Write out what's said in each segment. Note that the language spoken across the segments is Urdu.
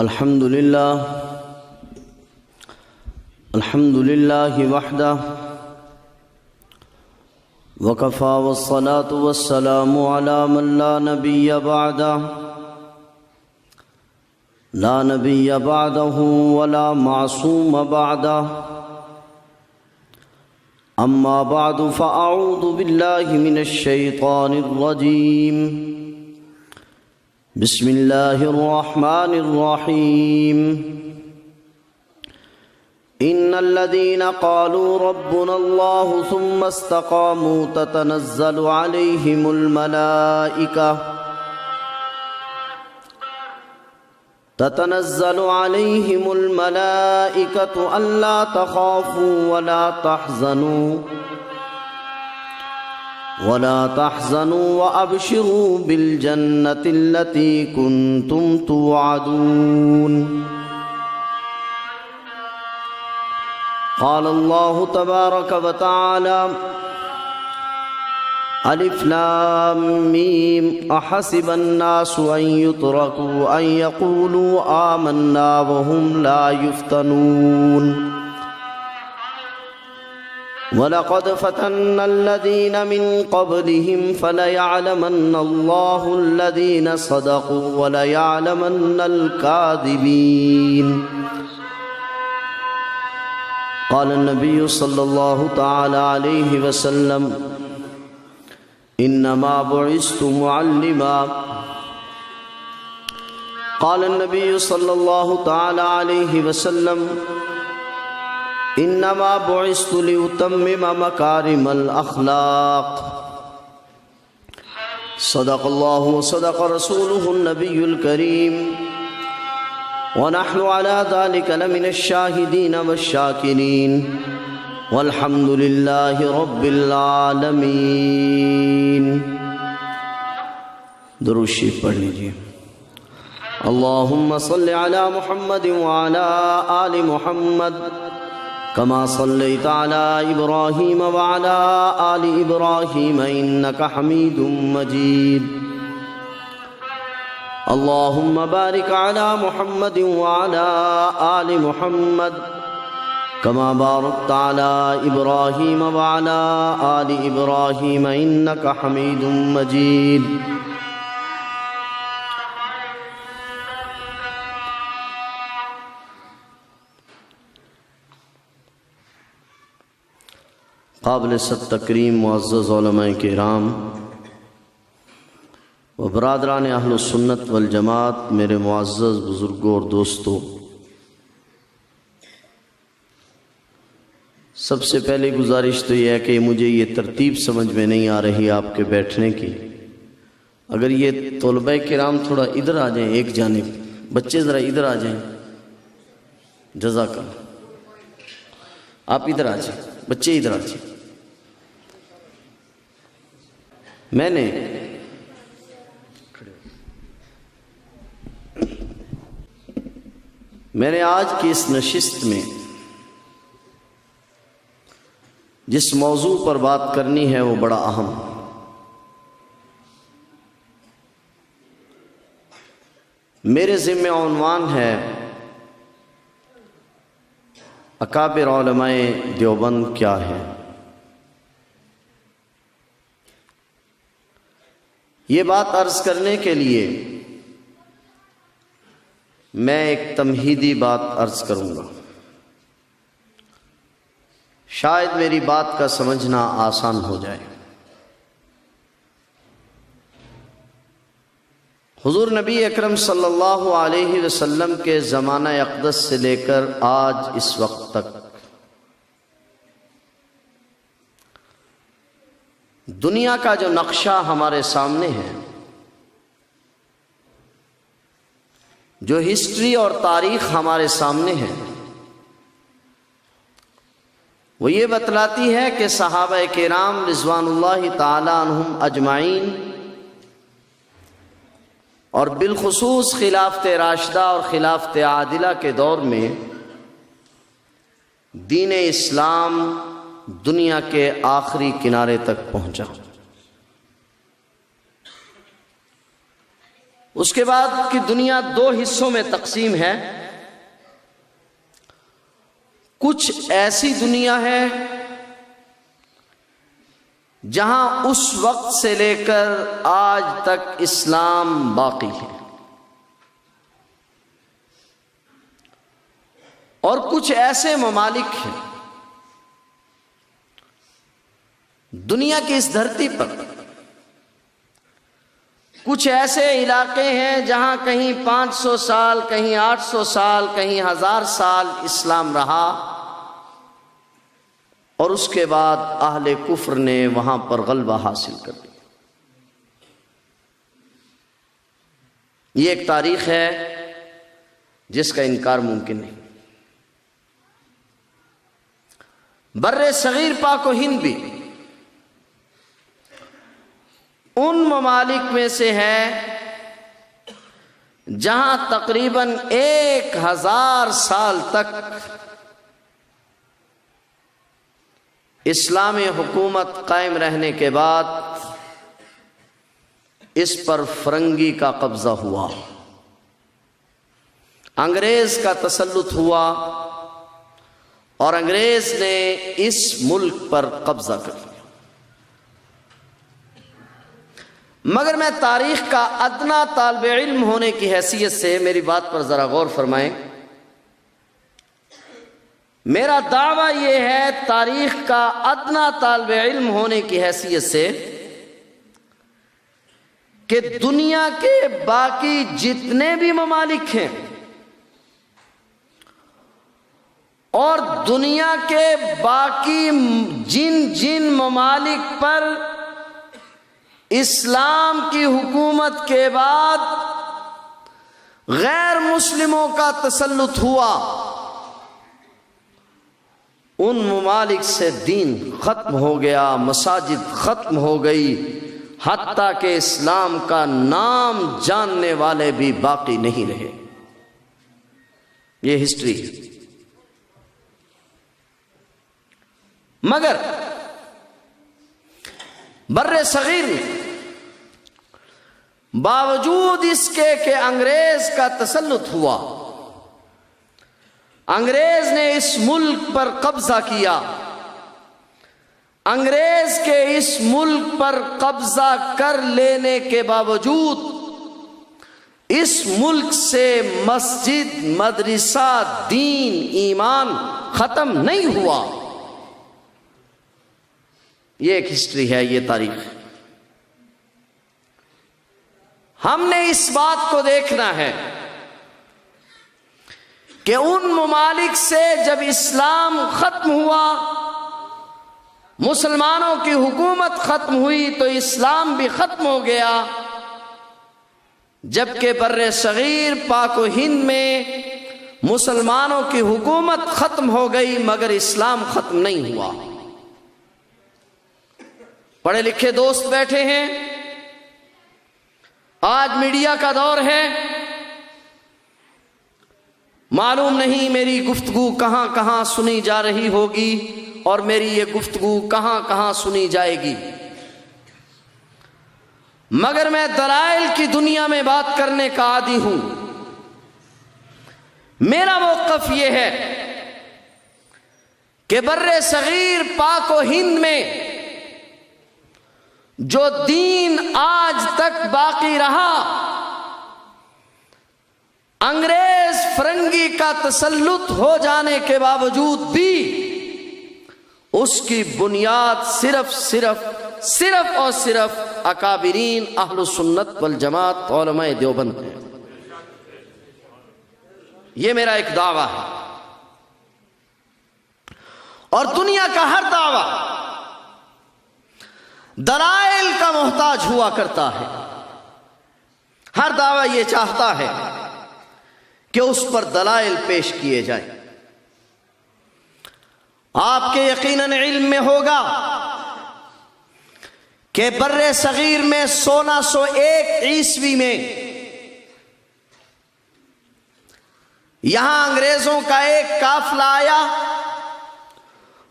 الحمد لله وحده وكفى والصلاة والسلام على من لا نبي بعده ولا معصوم بعده أما بعد فأعوذ بالله من الشيطان الرجيم بسم الله الرحمن الرحيم إن الذين قالوا ربنا الله ثم استقاموا تتنزل عليهم الملائكة ألا تخافوا ولا تحزنوا وأبشروا بالجنة التي كنتم توعدون. قال الله تبارك وتعالى: ألف لام ميم أحسب الناس أن يتركوا أن يقولوا آمنا وهم لا يفتنون. وَلَقَدْ فَتَنَّا الَّذِينَ مِن قَبْلِهِمْ فَلَيَعْلَمَنَّ اللَّهُ الَّذِينَ صَدَقُوا وَلَيَعْلَمَنَّ الْكَاذِبِينَ. قال النبي صلى الله تعالى عليه وسلم: إنما بعثت معلما. قال النبي صلى الله تعالى عليه وسلم: انما بعثت لأتمم مكارم الاخلاق. صدق الله وصدق رسوله النبي الكريم ونحن على ذلك لمن الشاهدين والشاكرين والحمد لله رب العالمين. درود شریف پڑھ لیجیے. اللهم صل على محمد وعلى آل محمد كما صليت على إبراهيم وعلى آل إبراهيم إنك حميد مجيد. اللهم بارك على محمد وعلى آل محمد كما باركت على إبراهيم وعلى آل إبراهيم إنك حميد مجيد. قابل صد تکریم معزز علماء کرام و برادران اہل سنت والجماعت، میرے معزز بزرگوں اور دوستوں، سب سے پہلے گزارش تو یہ ہے کہ مجھے یہ ترتیب سمجھ میں نہیں آ رہی آپ کے بیٹھنے کی. اگر یہ طلباء کرام تھوڑا ادھر آ جائیں، ایک جانب بچے ذرا ادھر آ جائیں، جزاک اللہ. آپ ادھر آ جائیں، بچے ادھر آ جائیں. میں نے آج کی اس نشست میں جس موضوع پر بات کرنی ہے وہ بڑا اہم. میرے ذمہ عنوان ہے اکابر علماء دیوبند کیا ہے. یہ بات عرض کرنے کے لیے میں ایک تمہیدی بات عرض کروں گا. شاید میری بات کا سمجھنا آسان ہو جائے. حضور نبی اکرم صلی اللہ علیہ وسلم کے زمانہ اقدس سے لے کر آج اس وقت تک دنیا کا جو نقشہ ہمارے سامنے ہے، جو ہسٹری اور تاریخ ہمارے سامنے ہے، وہ یہ بتلاتی ہے کہ صحابہ کرام رضوان اللہ تعالی عنہم اجمعین اور بالخصوص خلافت راشدہ اور خلافت عادلہ کے دور میں دین اسلام دنیا کے آخری کنارے تک پہنچا. اس کے بعد کی دنیا دو حصوں میں تقسیم ہے. کچھ ایسی دنیا ہے جہاں اس وقت سے لے کر آج تک اسلام باقی ہے، اور کچھ ایسے ممالک ہیں دنیا کی اس دھرتی پر، کچھ ایسے علاقے ہیں جہاں کہیں 500 سال، کہیں 800 سال، کہیں 1000 سال اسلام رہا، اور اس کے بعد اہل کفر نے وہاں پر غلبہ حاصل کر لیا. یہ ایک تاریخ ہے جس کا انکار ممکن نہیں. بر صغیر پاک و ہند بھی ان ممالک میں سے ہے جہاں تقریباً 1000 سال تک اسلامی حکومت قائم رہنے کے بعد اس پر فرنگی کا قبضہ ہوا، انگریز کا تسلط ہوا، اور انگریز نے اس ملک پر قبضہ کر لیا. مگر میں تاریخ کا ادنا طالب علم ہونے کی حیثیت سے میری بات پر ذرا غور فرمائیں. میرا دعویٰ یہ ہے تاریخ کا ادنا طالب علم ہونے کی حیثیت سے کہ دنیا کے باقی جتنے بھی ممالک ہیں اور دنیا کے باقی جن جن ممالک پر اسلام کی حکومت کے بعد غیر مسلموں کا تسلط ہوا، ان ممالک سے دین ختم ہو گیا، مساجد ختم ہو گئی، حتیٰ کہ اسلام کا نام جاننے والے بھی باقی نہیں رہے. یہ ہسٹری ہے. مگر بر صغیر میں باوجود اس کے کہ انگریز کا تسلط ہوا، انگریز نے اس ملک پر قبضہ کیا، انگریز کے اس ملک پر قبضہ کر لینے کے باوجود اس ملک سے مسجد، مدرسہ، دین، ایمان ختم نہیں ہوا. یہ ایک ہسٹری ہے، یہ تاریخ ہے. ہم نے اس بات کو دیکھنا ہے کہ ان ممالک سے جب اسلام ختم ہوا، مسلمانوں کی حکومت ختم ہوئی، تو اسلام بھی ختم ہو گیا، جبکہ بر صغیر پاک و ہند میں مسلمانوں کی حکومت ختم ہو گئی مگر اسلام ختم نہیں ہوا. پڑھے لکھے دوست بیٹھے ہیں، آج میڈیا کا دور ہے، معلوم نہیں میری گفتگو کہاں کہاں سنی جا رہی ہوگی اور میری یہ گفتگو کہاں کہاں سنی جائے گی، مگر میں دلائل کی دنیا میں بات کرنے کا عادی ہوں. میرا موقف یہ ہے کہ بر صغیر پاک و ہند میں جو دین آج تک باقی رہا، انگریز فرنگی کا تسلط ہو جانے کے باوجود بھی اس کی بنیاد صرف اور صرف اکابرین اہل سنت والجماعت علماء دیوبند ہے. یہ میرا ایک دعویٰ ہے، اور دنیا کا ہر دعویٰ دلائل کا محتاج ہوا کرتا ہے. ہر دعویٰ یہ چاہتا ہے کہ اس پر دلائل پیش کیے جائیں. آپ کے یقیناً علم میں ہوگا کہ بر صغیر میں 1601 عیسوی میں یہاں انگریزوں کا ایک قافلہ آیا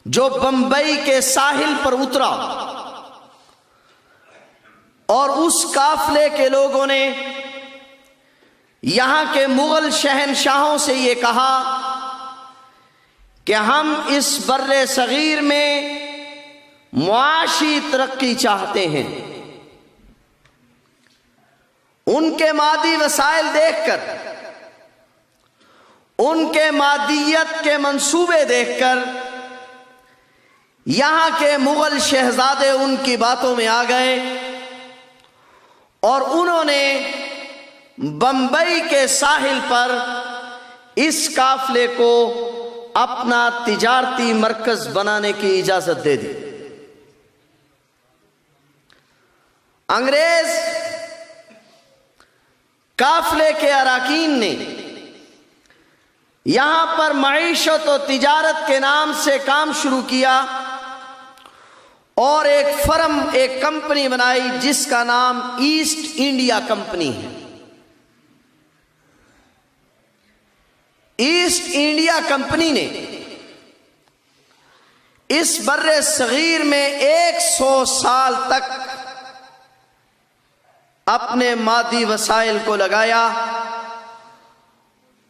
جو بمبئی کے ساحل پر اترا، اور اس قافلے کے لوگوں نے یہاں کے مغل شہنشاہوں سے یہ کہا کہ ہم اس بر صغیر میں معاشی ترقی چاہتے ہیں۔ ان کے مادی وسائل دیکھ کر، ان کے مادیت کے منصوبے دیکھ کر یہاں کے مغل شہزادے ان کی باتوں میں آ گئے اور انہوں نے بمبئی کے ساحل پر اس قافلے کو اپنا تجارتی مرکز بنانے کی اجازت دے دی۔ انگریز قافلے کے اراکین نے یہاں پر معیشت و تجارت کے نام سے کام شروع کیا اور ایک فرم، ایک کمپنی بنائی جس کا نام ایسٹ انڈیا کمپنی ہے۔ ایسٹ انڈیا کمپنی نے اس بر صغیر میں 100 سال تک اپنے مادی وسائل کو لگایا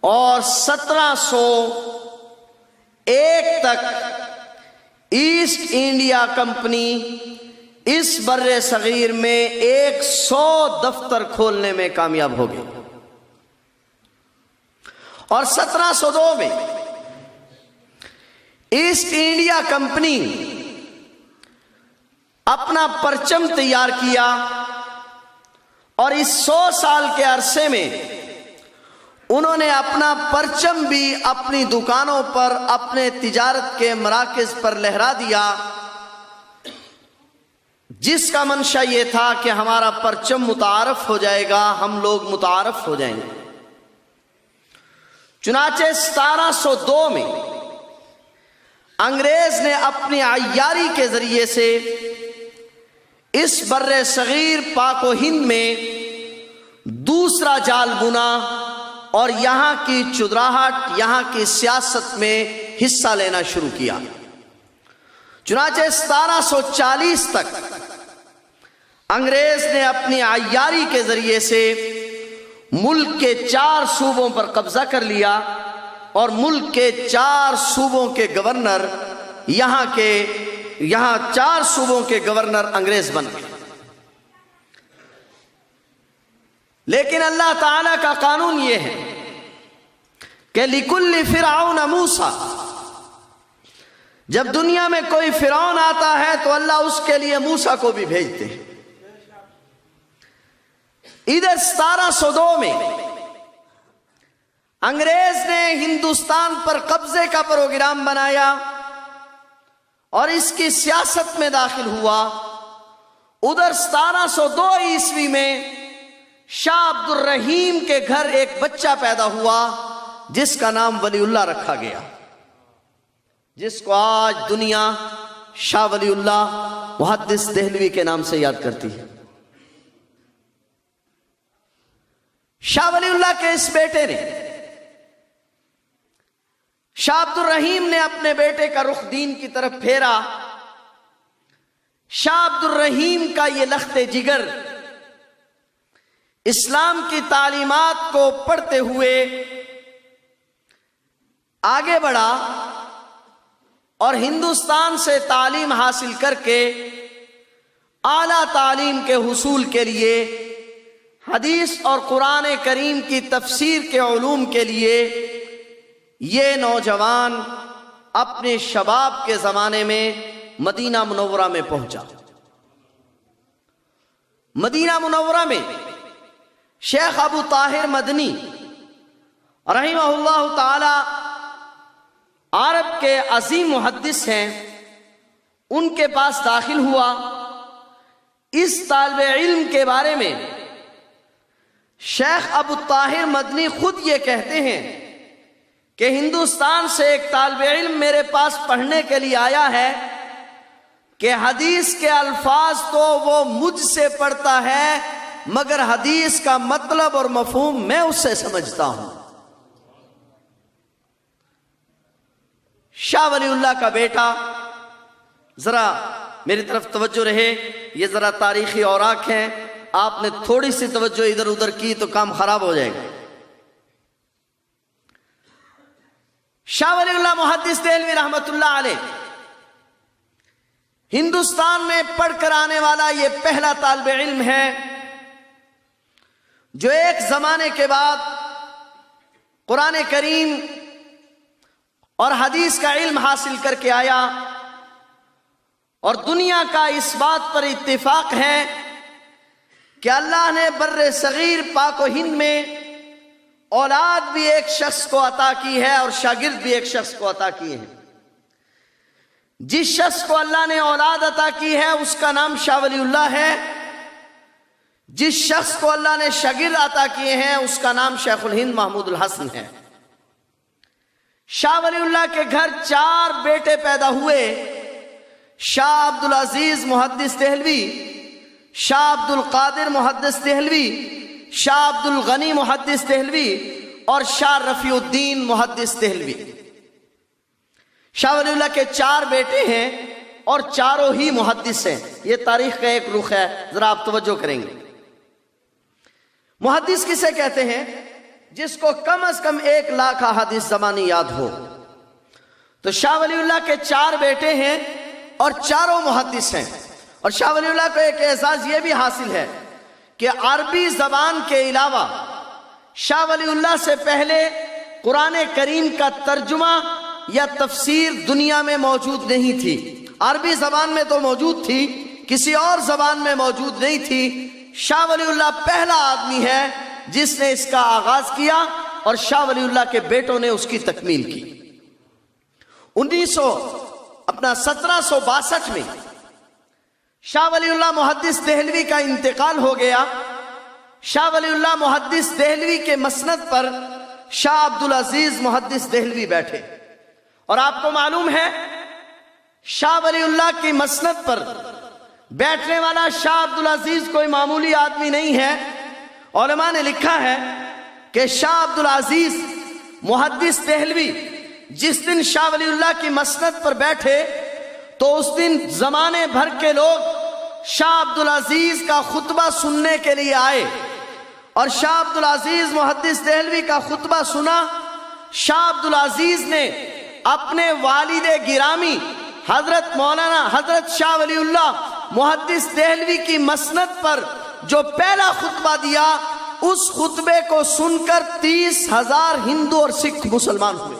اور 1701 تک ایسٹ انڈیا کمپنی اس بر صغیر میں 100 دفتر کھولنے میں کامیاب ہو گئی، اور 1702 میں ایسٹ انڈیا کمپنی اپنا پرچم تیار کیا اور اس 100 سال کے عرصے میں انہوں نے اپنا پرچم بھی اپنی دکانوں پر، اپنے تجارت کے مراکز پر لہرا دیا، جس کا منشا یہ تھا کہ ہمارا پرچم متعارف ہو جائے گا، ہم لوگ متعارف ہو جائیں گے۔ چنانچہ 1702 میں انگریز نے اپنی عیاری کے ذریعے سے اس بر صغیر پاک و ہند میں دوسرا جال بنا اور یہاں کی چودراہٹ، یہاں کی سیاست میں حصہ لینا شروع کیا۔ چنانچہ 1740 تک انگریز نے اپنی عیاری کے ذریعے سے ملک کے 4 صوبوں پر قبضہ کر لیا اور ملک کے 4 صوبوں کے گورنر یہاں 4 صوبوں کے گورنر انگریز بن گئے۔ لیکن اللہ تعالیٰ کا قانون یہ ہے کہ لِكُلِّ فِرْعَوْنَ مُوسَىٰ، جب دنیا میں کوئی فرعون آتا ہے تو اللہ اس کے لیے موسیٰ کو بھی بھیجتے ہیں۔ ادھر 1702 میں انگریز نے ہندوستان پر قبضے کا پروگرام بنایا اور اس کی سیاست میں داخل ہوا۔ ادھر 1702 عیسوی میں شاہ عبد الرحیم کے گھر ایک بچہ پیدا ہوا جس کا نام ولی اللہ رکھا گیا، جس کو آج دنیا شاہ ولی اللہ محدث دہلوی کے نام سے یاد کرتی ہے۔ شاہ ولی اللہ کے اس بیٹے نے، شاہ عبد الرحیم نے اپنے بیٹے کا رخ دین کی طرف پھیرا۔ شاہ عبد الرحیم کا یہ لخت جگر اسلام کی تعلیمات کو پڑھتے ہوئے آگے بڑھا اور ہندوستان سے تعلیم حاصل کر کے اعلیٰ تعلیم کے حصول کے لیے، حدیث اور قرآن کریم کی تفسیر کے علوم کے لیے یہ نوجوان اپنے شباب کے زمانے میں مدینہ منورہ میں پہنچا۔ مدینہ منورہ میں شیخ ابو طاہر مدنی رحمہ اللہ تعالی عرب کے عظیم محدث ہیں، ان کے پاس داخل ہوا۔ اس طالب علم کے بارے میں شیخ ابو طاہر مدنی خود یہ کہتے ہیں کہ ہندوستان سے ایک طالب علم میرے پاس پڑھنے کے لیے آیا ہے کہ حدیث کے الفاظ تو وہ مجھ سے پڑھتا ہے مگر حدیث کا مطلب اور مفہوم میں اس سے سمجھتا ہوں۔ شاہ ولی اللہ کا بیٹا، ذرا میری طرف توجہ رہے، یہ ذرا تاریخی اوراق ہیں، آپ نے تھوڑی سی توجہ ادھر ادھر کی تو کام خراب ہو جائے گا۔ شاہ ولی اللہ محدث دہلوی رحمت اللہ علیہ ہندوستان میں پڑھ کر آنے والا یہ پہلا طالب علم ہے جو ایک زمانے کے بعد قرآن کریم اور حدیث کا علم حاصل کر کے آیا، اور دنیا کا اس بات پر اتفاق ہے کہ اللہ نے بر صغیر پاک و ہند میں اولاد بھی ایک شخص کو عطا کی ہے اور شاگرد بھی ایک شخص کو عطا کیے ہیں۔ جس شخص کو اللہ نے اولاد عطا کی ہے اس کا نام شاہ ولی اللہ ہے، جس شخص کو اللہ نے شاگرد عطا کیے ہیں اس کا نام شیخ الہند محمود الحسن ہے۔ شاہ ولی اللہ کے گھر 4 بیٹے پیدا ہوئے، شاہ عبدالعزیز محدث دہلوی، شاہ عبد القادر محدث دہلوی، شاہ عبد الغنی محدث دہلوی اور شاہ رفیع الدین محدث دہلوی۔ شاہ ولی اللہ کے 4 بیٹے ہیں اور چاروں ہی محدث ہیں۔ یہ تاریخ کا ایک رخ ہے، ذرا آپ توجہ کریں گے۔ محدث کسے کہتے ہیں؟ جس کو کم از کم 1 لاکھ احادیث زبانی یاد ہو۔ تو شاہ ولی اللہ کے 4 بیٹے ہیں اور چاروں محدث ہیں، اور شاہ ولی اللہ کو ایک اعزاز یہ بھی حاصل ہے کہ عربی زبان کے علاوہ شاہ ولی اللہ سے پہلے قرآن کریم کا ترجمہ یا تفسیر دنیا میں موجود نہیں تھی۔ عربی زبان میں تو موجود تھی، کسی اور زبان میں موجود نہیں تھی۔ شاہ ولی اللہ پہلا آدمی ہے جس نے اس کا آغاز کیا، اور شاہ ولی اللہ کے بیٹوں نے اس کی تکمیل کی۔ 1762 میں شاہ ولی اللہ محدث دہلوی کا انتقال ہو گیا۔ شاہ ولی اللہ محدث دہلوی کے مسند پر شاہ عبدالعزیز محدث دہلوی بیٹھے، اور آپ کو معلوم ہے شاہ ولی اللہ کی مسند پر بیٹھنے والا شاہ عبدالعزیز کوئی معمولی آدمی نہیں ہے۔ علماء نے لکھا ہے کہ شاہ عبدالعزیز محدث دہلوی جس دن شاہ ولی اللہ کی مسند پر بیٹھے تو اس دن زمانے بھر کے لوگ شاہ عبدالعزیز کا خطبہ سننے کے لیے آئے، اور شاہ عبدالعزیز محدث دہلوی کا خطبہ سنا۔ شاہ عبدالعزیز نے اپنے والد گرامی حضرت مولانا حضرت شاہ ولی اللہ محدث دہلوی کی مسند پر جو پہلا خطبہ دیا، اس خطبے کو سن کر 30,000 ہندو اور سکھ مسلمان ہوئے۔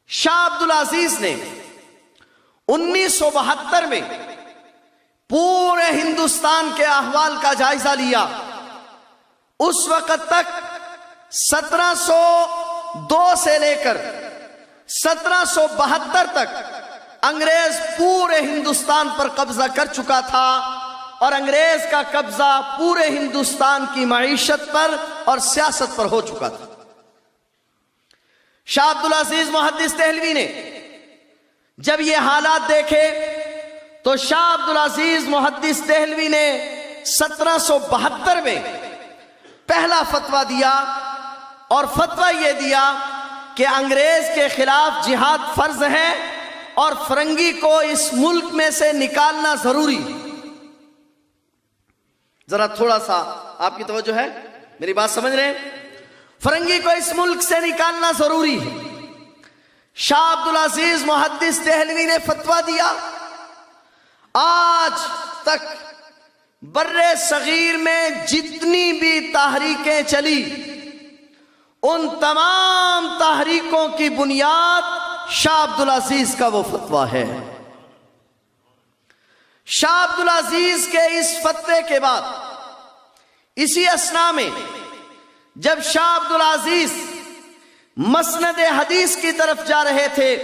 شاہ عبدالعزیز نے 1972 میں پورے ہندوستان کے احوال کا جائزہ لیا۔ اس وقت تک 1702 سے لے کر 1772 تک انگریز پورے ہندوستان پر قبضہ کر چکا تھا، اور انگریز کا قبضہ پورے ہندوستان کی معیشت پر اور سیاست پر ہو چکا تھا۔ شاہ عبدالعزیز محدث دہلوی نے جب یہ حالات دیکھے تو شاہ عبدالعزیز محدث دہلوی نے 1772 میں پہلا فتویٰ دیا، اور فتویٰ یہ دیا کہ انگریز کے خلاف جہاد فرض ہے اور فرنگی کو اس ملک میں سے نکالنا ضروری۔ ذرا تھوڑا سا آپ کی توجہ ہے، میری بات سمجھ رہے ہیں؟ فرنگی کو اس ملک سے نکالنا ضروری ہے۔ شاہ عبدالعزیز محدث دہلوی نے فتویٰ دیا۔ آج تک بر صغیر میں جتنی بھی تحریکیں چلی، ان تمام تحریکوں کی بنیاد شاہ عبدالعزیز کا وہ فتویٰ ہے۔ شاہ عبدالعزیز کے اس فتوے کے بعد اسی اثناء میں جب شاہ عبدالعزیز مسند حدیث کی طرف جا رہے تھے،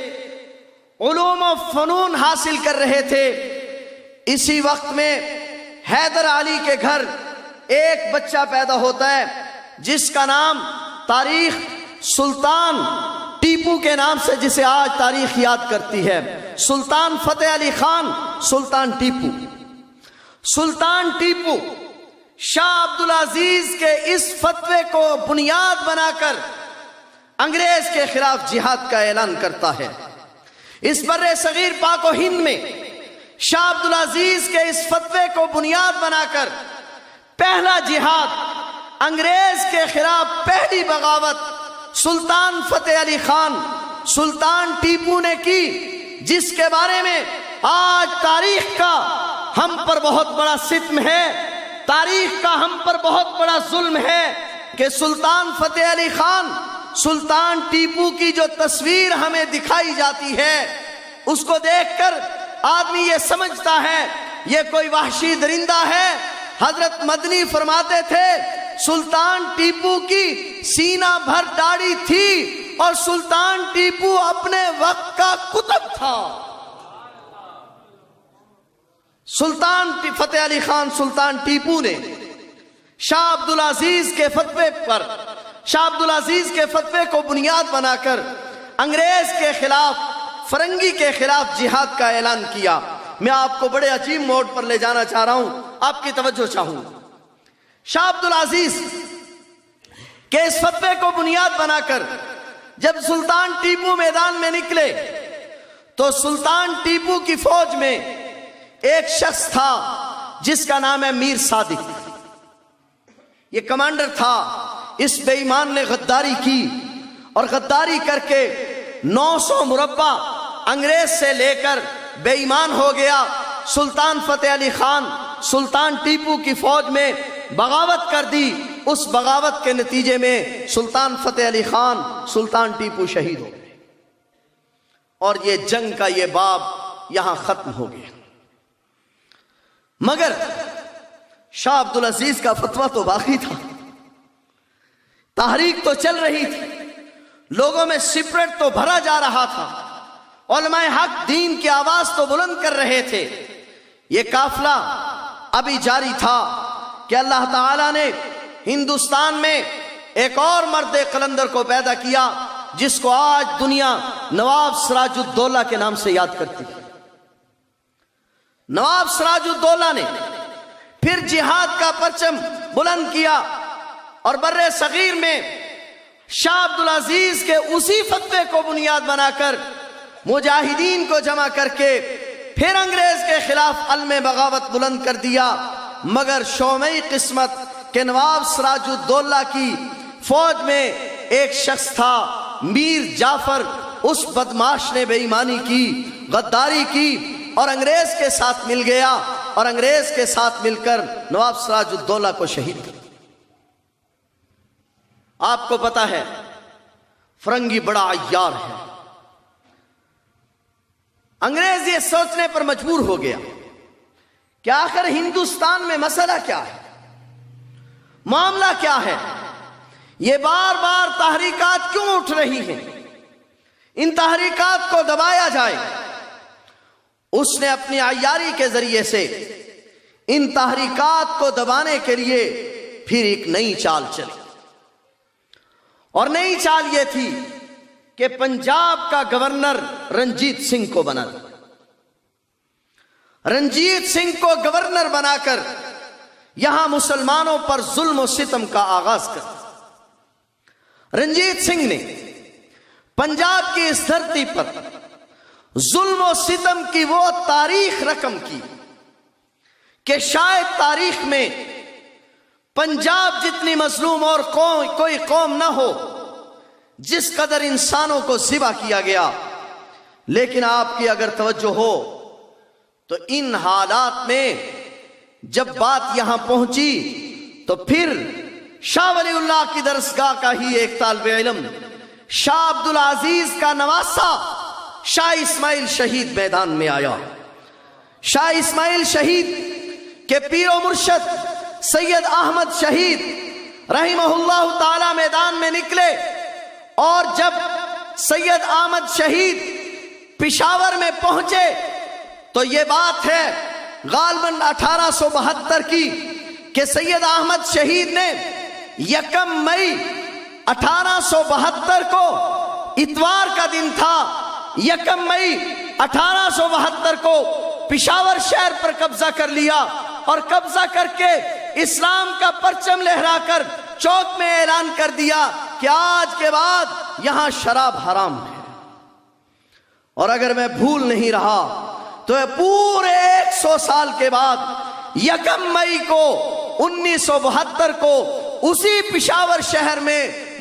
علوم و فنون حاصل کر رہے تھے، اسی وقت میں حیدر علی کے گھر ایک بچہ پیدا ہوتا ہے جس کا نام تاریخ سلطان ٹیپو کے نام سے، جسے آج تاریخ یاد کرتی ہے، سلطان فتح علی خان سلطان ٹیپو۔ سلطان ٹیپو شاہ عبدالعزیز کے اس فتوے کو بنیاد بنا کر انگریز کے خلاف جہاد کا اعلان کرتا ہے۔ اس بر صغیر پاک و ہند میں شاہ عبدالعزیز کے اس فتوے کو بنیاد بنا کر پہلا جہاد، انگریز کے خلاف پہلی بغاوت سلطان فتح علی خان سلطان ٹیپو نے کی، جس کے بارے میں آج تاریخ کا ہم پر بہت بڑا ستم ہے، تاریخ کا ہم پر بہت بڑا ظلم ہے کہ سلطان فتح علی خان سلطان ٹیپو کی جو تصویر ہمیں دکھائی جاتی ہے اس کو دیکھ کر آدمی یہ سمجھتا ہے یہ کوئی وحشی درندہ ہے۔ حضرت مدنی فرماتے تھے سلطان ٹیپو کی سینہ بھر داڑھی تھی اور سلطان ٹیپو اپنے وقت کا کتب تھا۔ سلطان فتح علی خان سلطان ٹیپو نے شاہ عبدالعزیز کے فتوے پر، شاہ عبدالعزیز کے فتوے کو بنیاد بنا کر انگریز کے خلاف، فرنگی کے خلاف جہاد کا اعلان کیا۔ میں آپ کو بڑے عجیب موڈ پر لے جانا چاہ رہا ہوں، آپ کی توجہ چاہوں۔ شاہ عبدالعزیز کے اس فتوے کو بنیاد بنا کر جب سلطان ٹیپو میدان میں نکلے تو سلطان ٹیپو کی فوج میں ایک شخص تھا جس کا نام ہے میر صادق، یہ کمانڈر تھا۔ اس بے ایمان نے غداری کی اور غداری کر کے 900 مربع انگریز سے لے کر بے ایمان ہو گیا۔ سلطان فتح علی خان سلطان ٹیپو کی فوج میں بغاوت کر دی، اس بغاوت کے نتیجے میں سلطان فتح علی خان سلطان ٹیپو شہید ہو گئے اور یہ جنگ کا یہ باب یہاں ختم ہو گیا۔ مگر شاہ عبدالعزیز کا فتویٰ تو باقی تھا، تحریک تو چل رہی تھی، لوگوں میں سپرٹ تو بھرا جا رہا تھا، علماء حق دین کی آواز تو بلند کر رہے تھے۔ یہ قافلہ ابھی جاری تھا کہ اللہ تعالیٰ نے ہندوستان میں ایک اور مرد قلندر کو پیدا کیا جس کو آج دنیا نواب سراج الدولہ کے نام سے یاد کرتی ہے۔ نواب سراج الدولہ نے پھر جہاد کا پرچم بلند کیا اور بر صغیر میں شاہ عبدالعزیز کے اسی فتوے کو بنیاد بنا کر مجاہدین کو جمع کر کے پھر انگریز کے خلاف علم بغاوت بلند کر دیا۔ مگر شومئی قسمت کہ نواب سراج الدولہ کی فوج میں ایک شخص تھا میر جعفر، اس بدماش نے بے ایمانی کی، غداری کی اور انگریز کے ساتھ مل گیا اور انگریز کے ساتھ مل کر نواب سراج الدولہ کو شہید کر۔ آپ کو پتا ہے فرنگی بڑا عیار ہے۔ انگریز یہ سوچنے پر مجبور ہو گیا کہ آخر ہندوستان میں مسئلہ کیا ہے، معاملہ کیا ہے، یہ بار بار تحریکات کیوں اٹھ رہی ہیں، ان تحریکات کو دبایا جائے۔ اس نے اپنی عیاری کے ذریعے سے ان تحریکات کو دبانے کے لیے پھر ایک نئی چال چلی، اور نئی چال یہ تھی کہ پنجاب کا گورنر رنجیت سنگھ کو بنا دیا۔ رنجیت سنگھ کو گورنر بنا کر یہاں مسلمانوں پر ظلم و ستم کا آغاز کر۔ رنجیت سنگھ نے پنجاب کی اس دھرتی پر ظلم و ستم کی وہ تاریخ رقم کی کہ شاید تاریخ میں پنجاب جتنی مظلوم اور کوئی قوم نہ ہو جس قدر انسانوں کو ذبح کیا گیا۔ لیکن آپ کی اگر توجہ ہو تو ان حالات میں جب بات یہاں پہنچی تو پھر شاہ ولی اللہ کی درسگاہ کا ہی ایک طالب علم، شاہ عبدالعزیز کا نواسہ شاہ اسماعیل شہید میدان میں آیا۔ شاہ اسماعیل شہید کے پیر و مرشد سید احمد شہید رحمہ اللہ تعالی میدان میں نکلے، اور جب سید احمد شہید پشاور میں پہنچے تو یہ بات ہے غالباً 1872 کی کہ سید احمد شہید نے 1 مئی 1872 کو، اتوار کا دن تھا، 1 مئی 1872 کو پشاور شہر پر قبضہ کر لیا، اور قبضہ کر کے اسلام کا پرچم لہرا کر چوک میں اعلان کر دیا کہ آج کے بعد یہاں شراب حرام ہے۔ اور اگر میں بھول نہیں رہا تو پورے 100 سال کے بعد 1 مئی کو 1972 کو اسی پشاور شہر میں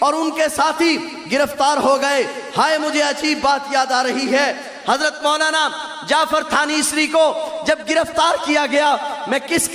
اور ان کے ساتھی گرفتار ہو گئے۔ ہائے مجھے عجیب بات یاد آ رہی ہے، حضرت مولانا جعفر تھانیسری کو جب گرفتار کیا گیا، میں کس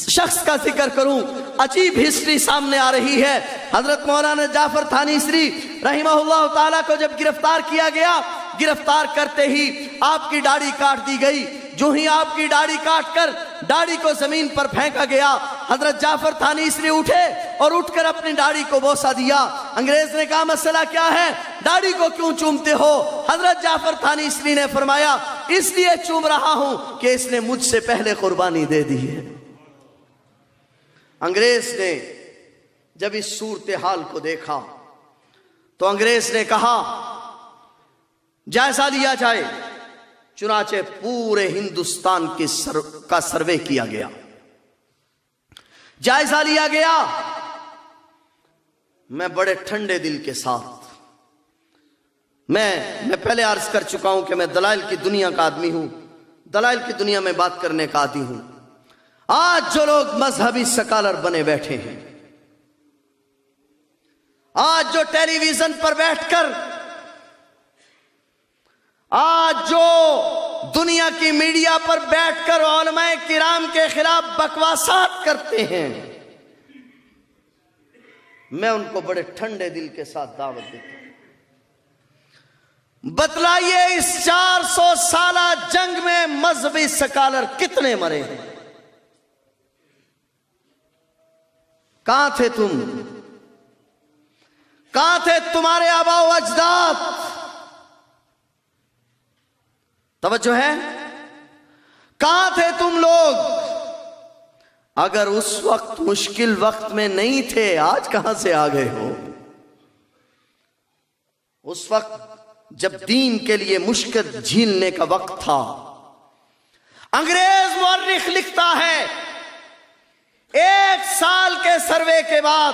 شخص کا ذکر کروں، عجیب ہسٹری سامنے آ رہی ہے۔ حضرت مولانا جعفر تھانیسری رحمہ اللہ تعالیٰ کو جب گرفتار کیا گیا، گرفتار کرتے ہی آپ کی داڑھی کاٹ دی گئی۔ جو ہی آپ کی داڑھی کاٹ کر داڑھی کو زمین پر پھینکا گیا، حضرت جعفر تھانیسری اٹھے اور اٹھ کر اپنی داڑھی کو بوسہ دیا۔ انگریز نے کہا مسئلہ کیا ہے، داڑھی کو کیوں چومتے ہو؟ حضرت جعفر تھانیسری نے فرمایا اس لیے چوم رہا ہوں کہ اس نے مجھ سے پہلے قربانی دے دی ہے۔ انگریز نے جب اس صورتحال کو دیکھا تو انگریز نے کہا جائزہ لیا جائے۔ چنانچہ پورے ہندوستان کا سروے کیا گیا، جائزہ لیا گیا۔ میں بڑے ٹھنڈے دل کے ساتھ، میں پہلے عرض کر چکا ہوں کہ میں دلائل کی دنیا کا آدمی ہوں، دلائل کی دنیا میں بات کرنے کا عادی ہوں۔ آج جو لوگ مذہبی سکالر بنے بیٹھے ہیں، آج جو ٹیلی ویژن پر بیٹھ کر، آج جو دنیا کی میڈیا پر بیٹھ کر علماء کرام کے خلاف بکواسات کرتے ہیں، میں ان کو بڑے ٹھنڈے دل کے ساتھ دعوت دیتا ہوں، بتلائیے اس 400 سالہ جنگ میں مذہبی سکالر کتنے مرے ہیں؟ کہاں تھے تم؟ کہاں تھے تمہارے آبا و اجداد؟ توجہ ہے؟ کہاں تھے تم لوگ؟ اگر اس وقت مشکل وقت میں نہیں تھے، آج کہاں سے آ گئے ہو؟ اس وقت جب دین کے لیے مشکل جھیلنے کا وقت تھا، انگریز مورخ لکھتا ہے 1 سال کے سروے کے بعد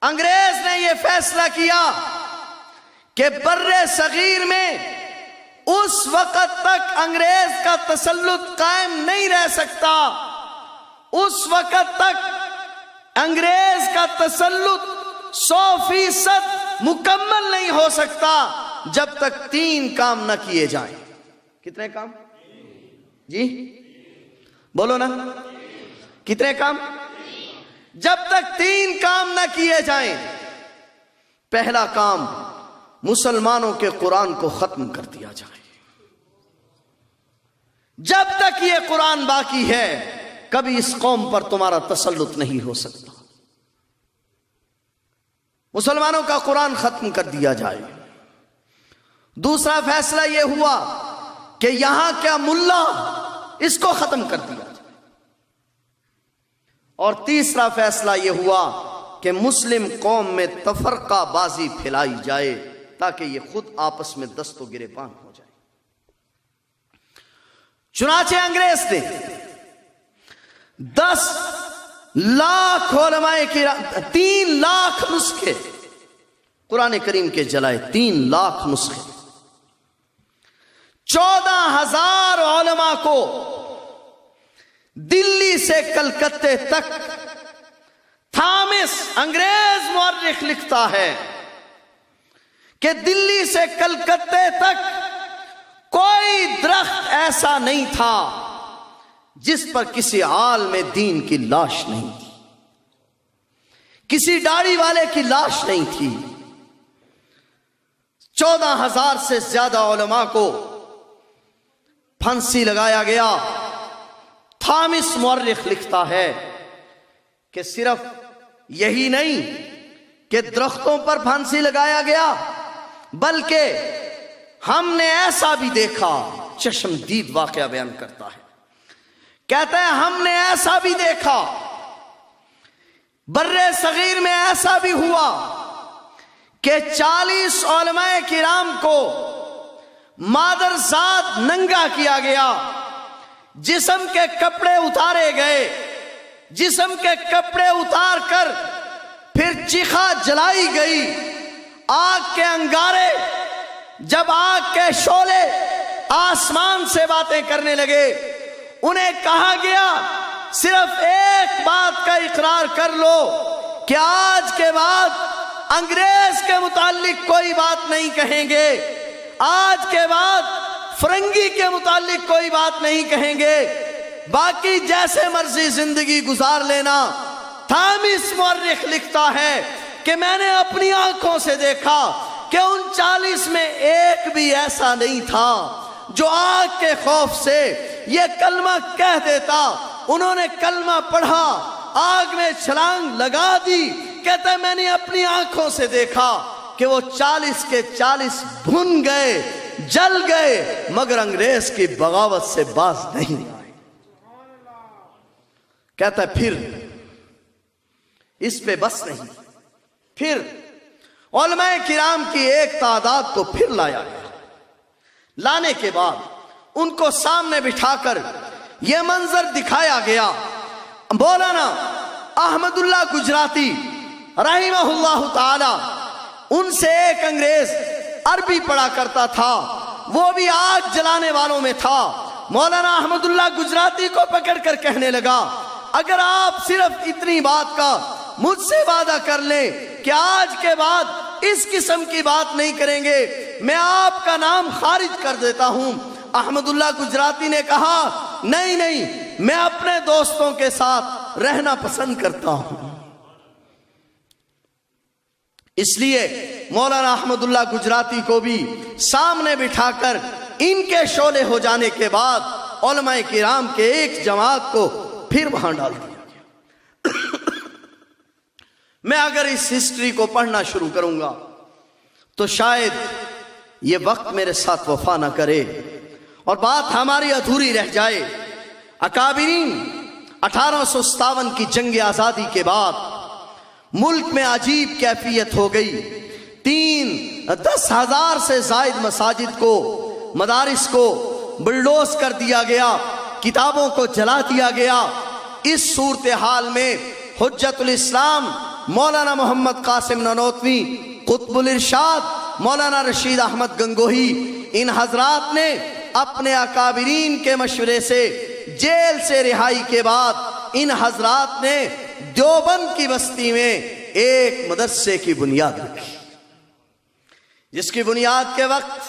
انگریز نے یہ فیصلہ کیا کہ بر صغیر میں اس وقت تک انگریز کا تسلط قائم نہیں رہ سکتا، اس وقت تک انگریز کا تسلط 100% مکمل نہیں ہو سکتا جب تک 3 کام نہ کیے جائیں۔ کتنے کام؟ جی بولو نا، کتنے کام؟ جب تک 3 کام نہ کیے جائیں۔ پہلا کام، مسلمانوں کے قرآن کو ختم کر دیا جائے۔ جب تک یہ قرآن باقی ہے، کبھی اس قوم پر تمہارا تسلط نہیں ہو سکتا۔ مسلمانوں کا قرآن ختم کر دیا جائے۔ دوسرا فیصلہ یہ ہوا کہ یہاں کیا ملا، اس کو ختم کر دیا جائے۔ اور تیسرا فیصلہ یہ ہوا کہ مسلم قوم میں تفرقہ بازی پھیلائی جائے تاکہ یہ خود آپس میں دست و گریبان ہو جائے۔ چنانچہ انگریز نے 10 لاکھ علماء کرام، 3 لاکھ نسخے قرآن کریم کے جلائے، 3 لاکھ نسخے، 14,000 علماء کو دلی سے کلکتے تک۔ تھامس انگریز مورخ لکھتا ہے کہ دلی سے کلکتے تک کوئی درخت ایسا نہیں تھا جس پر کسی عالم دین کی لاش نہیں تھی، کسی داڑھی والے کی لاش نہیں تھی۔ 14,000 سے زیادہ علماء کو پھانسی لگایا گیا۔ تھامس مورخ لکھتا ہے کہ صرف یہی نہیں کہ درختوں پر پھانسی لگایا گیا، بلکہ ہم نے ایسا بھی دیکھا، چشمدید واقعہ بیان کرتا ہے، کہتا ہے ہم نے ایسا بھی دیکھا، بر صغیر میں ایسا بھی ہوا کہ 40 علماء کرام کو مادرزاد ننگا کیا گیا، جسم کے کپڑے اتارے گئے، جسم کے کپڑے اتار کر پھر چیخا جلائی گئی، آگ کے انگارے، جب آگ کے شعلے آسمان سے باتیں کرنے لگے، انہیں کہا گیا صرف ایک بات کا اقرار کر لو کہ آج کے بعد انگریز کے متعلق کوئی بات نہیں کہیں گے، آج کے بعد فرنگی کے متعلق کوئی بات نہیں کہیں گے، باقی جیسے مرضی زندگی گزار لینا۔ تھامس مورخ لکھتا ہے کہ میں نے اپنی آنکھوں سے دیکھا کہ ان 40 میں ایک بھی ایسا نہیں تھا جو آگ کے خوف سے یہ کلمہ کہہ دیتا۔ انہوں نے کلمہ پڑھا، آگ میں چھلانگ لگا دی، کہتا ہے میں نے اپنی آنکھوں سے دیکھا کہ وہ 40 کے 40 بھن گئے، جل گئے، مگر انگریز کی بغاوت سے باز نہیں آئے۔ کہتا ہے پھر اس پہ بس نہیں، پھر علماء کرام کی ایک تعداد کو پھر لایا گیا۔ لانے کے بعد ان کو سامنے بٹھا کر یہ منظر دکھایا گیا۔ مولانا احمد اللہ گجراتی رحمہ اللہ تعالی، ان سے ایک انگریز عربی پڑھا کرتا تھا، وہ بھی آگ جلانے والوں میں تھا۔ مولانا احمد اللہ گجراتی کو پکڑ کر کہنے لگا اگر آپ صرف اتنی بات کا مجھ سے وعدہ کر لیں کہ آج کے بعد اس قسم کی بات نہیں کریں گے، میں آپ کا نام خارج کر دیتا ہوں۔ احمد اللہ گجراتی نے کہا نہیں نہیں، میں اپنے دوستوں کے ساتھ رہنا پسند کرتا ہوں۔ اس لیے مولانا احمد اللہ گجراتی کو بھی سامنے بٹھا کر ان کے شعلے ہو جانے کے بعد علماء کرام کے ایک جماعت کو پھر وہاں ڈال دیا گیا۔ میں اگر اس ہسٹری کو پڑھنا شروع کروں گا تو شاید یہ وقت میرے ساتھ وفا نہ کرے اور بات ہماری ادھوری رہ جائے۔ اکابرین 1857 کی جنگ آزادی کے بعد ملک میں عجیب کیفیت ہو گئی۔ 10,000 سے زائد مساجد کو، مدارس کو بلڈوز کر دیا گیا، کتابوں کو جلا دیا گیا۔ اس صورتحال میں حجت الاسلام مولانا محمد قاسم نانوتوی، قطب الارشاد مولانا رشید احمد گنگوہی، ان حضرات نے اپنے اکابرین کے مشورے سے جیل سے رہائی کے بعد ان حضرات نے دیوبند کی بستی میں ایک مدرسے کی بنیاد رکھی، جس کی بنیاد کے وقت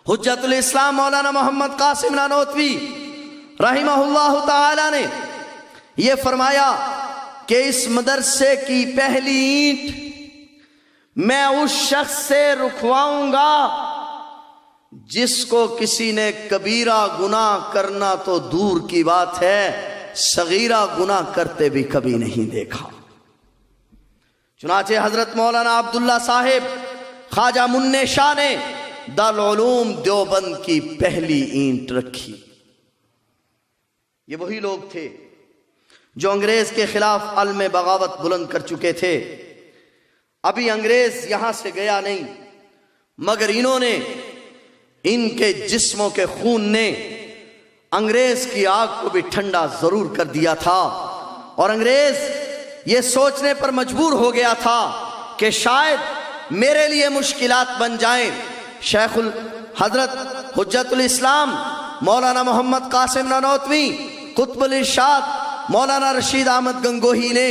حجت الاسلام مولانا محمد قاسم نانوتوی رحمہ اللہ تعالی نے یہ فرمایا کہ اس مدرسے کی پہلی اینٹ میں اس شخص سے رکھواؤں گا جس کو کسی نے کبیرہ گناہ کرنا تو دور کی بات ہے، صغیرہ گناہ کرتے بھی کبھی نہیں دیکھا۔ چنانچہ حضرت مولانا عبداللہ صاحب خواجہ منع شاہ نے دارالعلوم دیوبند کی پہلی اینٹ رکھی۔ یہ وہی لوگ تھے جو انگریز کے خلاف علم بغاوت بلند کر چکے تھے۔ ابھی انگریز یہاں سے گیا نہیں، مگر انہوں نے، ان کے جسموں کے خون نے انگریز کی آگ کو بھی ٹھنڈا ضرور کر دیا تھا، اور انگریز یہ سوچنے پر مجبور ہو گیا تھا کہ شاید میرے لیے مشکلات بن جائیں۔ شیخ حضرت حجت الاسلام مولانا محمد قاسم نانوتوی، قطب الارشاد مولانا رشید احمد گنگوہی نے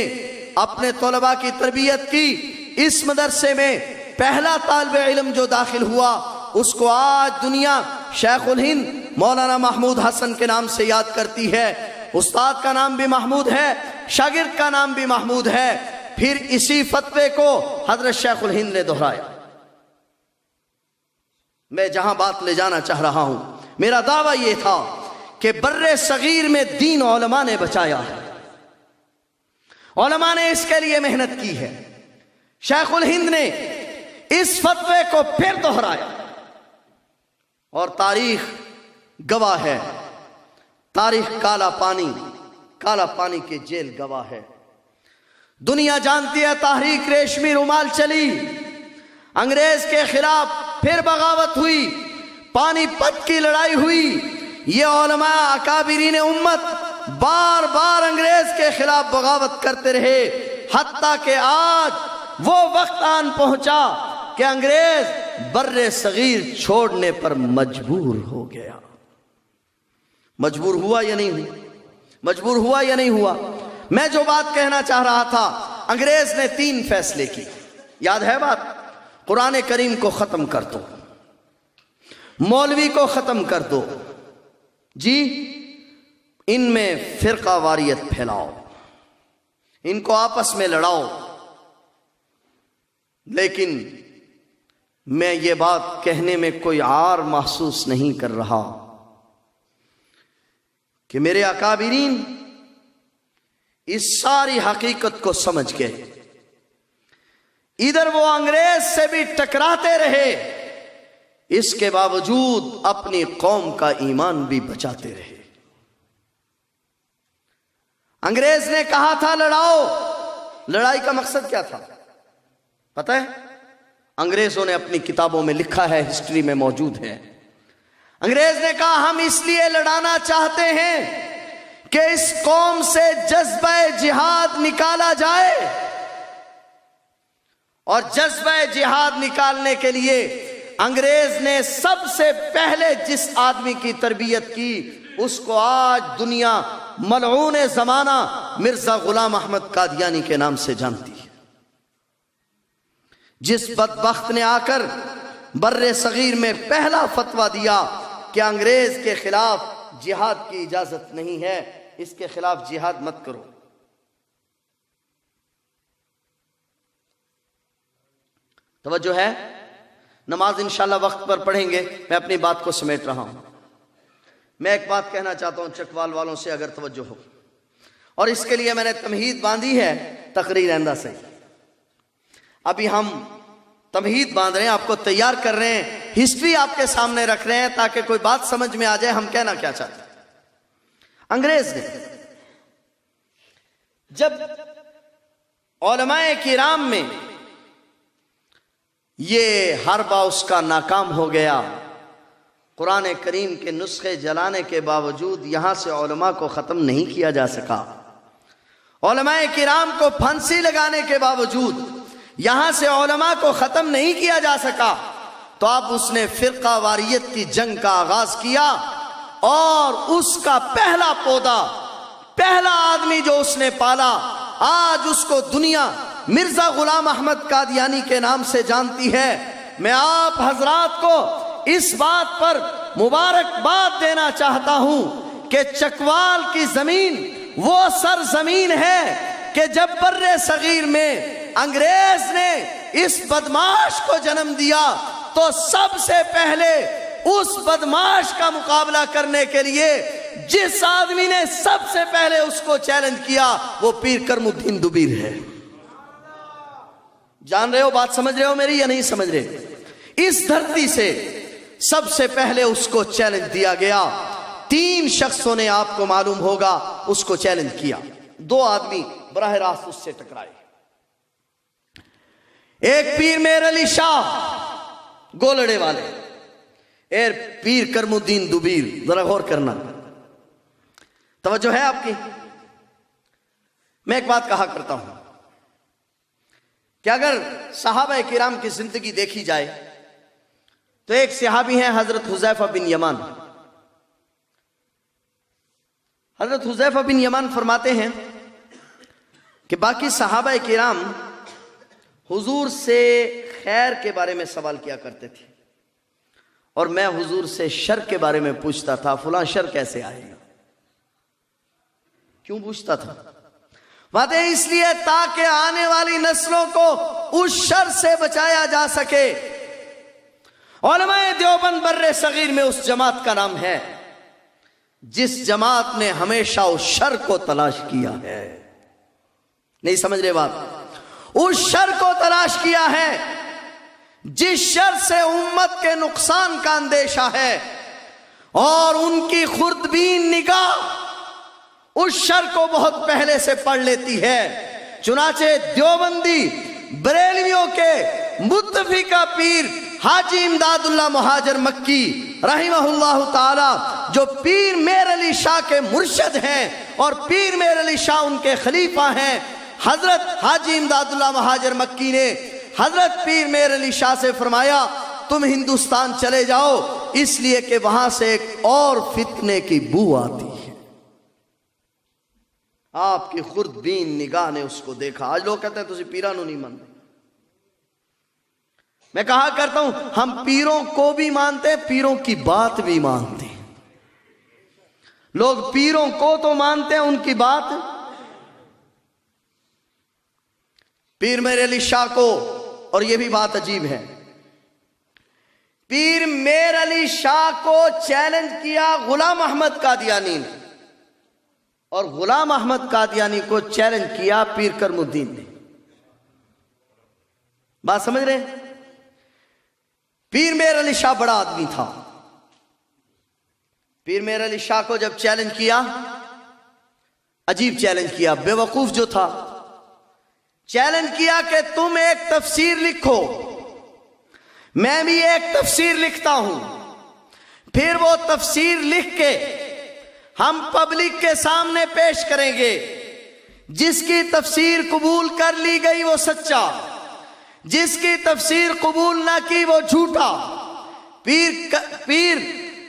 اپنے طلباء کی تربیت کی۔ اس مدرسے میں پہلا طالب علم جو داخل ہوا اس کو آج دنیا شیخ الہند مولانا محمود حسن کے نام سے یاد کرتی ہے۔ استاد کا نام بھی محمود ہے، شاگرد کا نام بھی محمود ہے۔ پھر اسی فتوے کو حضرت شیخ الہند نے دہرایا۔ میں جہاں بات لے جانا چاہ رہا ہوں، میرا دعویٰ یہ تھا کہ بر صغیر میں دین علماء نے بچایا ہے، علماء نے اس کے لیے محنت کی ہے۔ شیخ الہند نے اس فتوے کو پھر دہرایا، اور تاریخ گواہ ہے، تاریخ کالا پانی کے جیل گواہ ہے۔ دنیا جانتی ہے تحریک ریشمی رومال چلی، انگریز کے خلاف پھر بغاوت ہوئی، پانی پت کی لڑائی ہوئی۔ یہ علماء اکابرین امت بار بار انگریز کے خلاف بغاوت کرتے رہے، حتیٰ کہ آج وہ وقت آن پہنچا کہ انگریز بر صغیر چھوڑنے پر مجبور ہو گیا۔ مجبور ہوا یا نہیں ہوا؟ مجبور ہوا یا نہیں ہوا؟ میں جو بات کہنا چاہ رہا تھا، انگریز نے 3 فیصلے کی، یاد ہے بات؟ قرآن کریم کو ختم کر دو، مولوی کو ختم کر دو، جی ان میں فرقہ واریت پھیلاؤ، ان کو آپس میں لڑاؤ۔ لیکن میں یہ بات کہنے میں کوئی عار محسوس نہیں کر رہا کہ میرے اکابرین اس ساری حقیقت کو سمجھ گئے، ادھر وہ انگریز سے بھی ٹکراتے رہے، اس کے باوجود اپنی قوم کا ایمان بھی بچاتے رہے۔ انگریز نے کہا تھا لڑاؤ، لڑائی کا مقصد کیا تھا پتہ ہے؟ انگریزوں نے اپنی کتابوں میں لکھا ہے، ہسٹری میں موجود ہے۔ انگریز نے کہا ہم اس لیے لڑانا چاہتے ہیں کہ اس قوم سے جذبہ جہاد نکالا جائے، اور جذبہ جہاد نکالنے کے لیے انگریز نے سب سے پہلے جس آدمی کی تربیت کی اس کو آج دنیا ملعون زمانہ مرزا غلام احمد قادیانی کے نام سے جانتی ہے، جس بدبخت نے آ کر بر صغیر میں پہلا فتویٰ دیا کہ انگریز کے خلاف جہاد کی اجازت نہیں ہے، اس کے خلاف جہاد مت کرو۔ توجہ ہے؟ نماز انشاءاللہ وقت پر پڑھیں گے، میں اپنی بات کو سمیٹ رہا ہوں۔ میں ایک بات کہنا چاہتا ہوں چکوال والوں سے، اگر توجہ ہو، اور اس کے لیے میں نے تمہید باندھی ہے تقریر آئندہ سے۔ ابھی ہم تمہید باندھ رہے ہیں، آپ کو تیار کر رہے ہیں، ہسٹری آپ کے سامنے رکھ رہے ہیں تاکہ کوئی بات سمجھ میں آ جائے ہم کہنا کیا چاہتے ہیں۔ انگریز نے جب علماء کرام میں یہ حربہ اس کا ناکام ہو گیا، قرآن کریم کے نسخے جلانے کے باوجود یہاں سے علماء کو ختم نہیں کیا جا سکا، علماء کرام کو پھانسی لگانے کے باوجود یہاں سے علماء کو ختم نہیں کیا جا سکا، تو اب اس نے فرقہ واریت کی جنگ کا آغاز کیا، اور اس کا پہلا پودا، پہلا آدمی جو اس نے پالا، آج اس کو دنیا مرزا غلام احمد قادیانی کے نام سے جانتی ہے۔ میں آپ حضرات کو اس بات پر مبارکباد دینا چاہتا ہوں کہ چکوال کی زمین وہ سرزمین ہے کہ جب بر صغیر میں انگریز نے اس بدماش کو جنم دیا تو سب سے پہلے اس بدماش کا مقابلہ کرنے کے لیے جس آدمی نے سب سے پہلے اس کو چیلنج کیا وہ پیر کرم الدین دبیر ہے۔ جان رہے ہو بات، سمجھ رہے ہو میری یا نہیں سمجھ رہے؟ اس دھرتی سے سب سے پہلے اس کو چیلنج دیا گیا، 3 شخصوں نے آپ کو معلوم ہوگا اس کو چیلنج کیا، 2 آدمی براہ راست اس سے ٹکرائے۔ ایک پیر میر علی شاہ گولڑے والے، ایک پیر کرم الدین دبیر۔ ذرا غور کرنا، توجہ ہے آپ کی؟ میں ایک بات کہا کرتا ہوں کہ اگر صحابہ کرام کی زندگی دیکھی جائے تو ایک صحابی ہیں حضرت حذیفہ بن یمان۔ حضرت حذیفہ بن یمان فرماتے ہیں کہ باقی صحابہ کرام حضور سے خیر کے بارے میں سوال کیا کرتے تھے، اور میں حضور سے شر کے بارے میں پوچھتا تھا، فلاں شر کیسے آئے گا؟ کیوں پوچھتا تھا؟ بات ہے اس لیے تاکہ آنے والی نسلوں کو اس شر سے بچایا جا سکے۔ علماء دیوبند بر صغیر میں اس جماعت کا نام ہے جس جماعت نے ہمیشہ اس شر کو تلاش کیا ہے۔ نہیں سمجھ رہے بات؟ اس شر کو تلاش کیا ہے جس شر سے امت کے نقصان کا اندیشہ ہے، اور ان کی خوردبین نگاہ اس شر کو بہت پہلے سے پڑھ لیتی ہے۔ چنانچہ دیوبندی بریلویوں کے متفقہ پیر حاجی امداد اللہ مہاجر مکی رحمہ اللہ تعالی، جو پیر میر علی شاہ کے مرشد ہیں اور پیر میر علی شاہ ان کے خلیفہ ہیں، حضرت حاجی امداد اللہ مہاجر مکی نے حضرت پیر میر علی شاہ سے فرمایا تم ہندوستان چلے جاؤ، اس لیے کہ وہاں سے ایک اور فتنے کی بو آتی ہے۔ آپ کی خوردبین نگاہ نے اس کو دیکھا. آج لوگ کہتے ہیں تسی پیرانو نہیں مانتے. میں کہا کرتا ہوں ہم پیروں کو بھی مانتے ہیں, پیروں کی بات بھی مانتے ہیں. لوگ پیروں کو تو مانتے ہیں, ان کی بات. پیر میر علی شاہ کو, اور یہ بھی بات عجیب ہے, پیر میر علی شاہ کو چیلنج کیا غلام احمد قادیانی نے, اور غلام احمد قادیانی کو چیلنج کیا پیر کرم الدین نے. بات سمجھ رہے ہیں؟ پیر میر علی شاہ بڑا آدمی تھا. پیر میر علی شاہ کو جب چیلنج کیا, عجیب چیلنج کیا, بے وقوف جو تھا, چیلنج کیا کہ تم ایک تفسیر لکھو, میں بھی ایک تفسیر لکھتا ہوں, پھر وہ تفسیر لکھ کے ہم پبلک کے سامنے پیش کریں گے. جس کی تفسیر قبول کر لی گئی وہ سچا, جس کی تفسیر قبول نہ کی وہ جھوٹا. پیر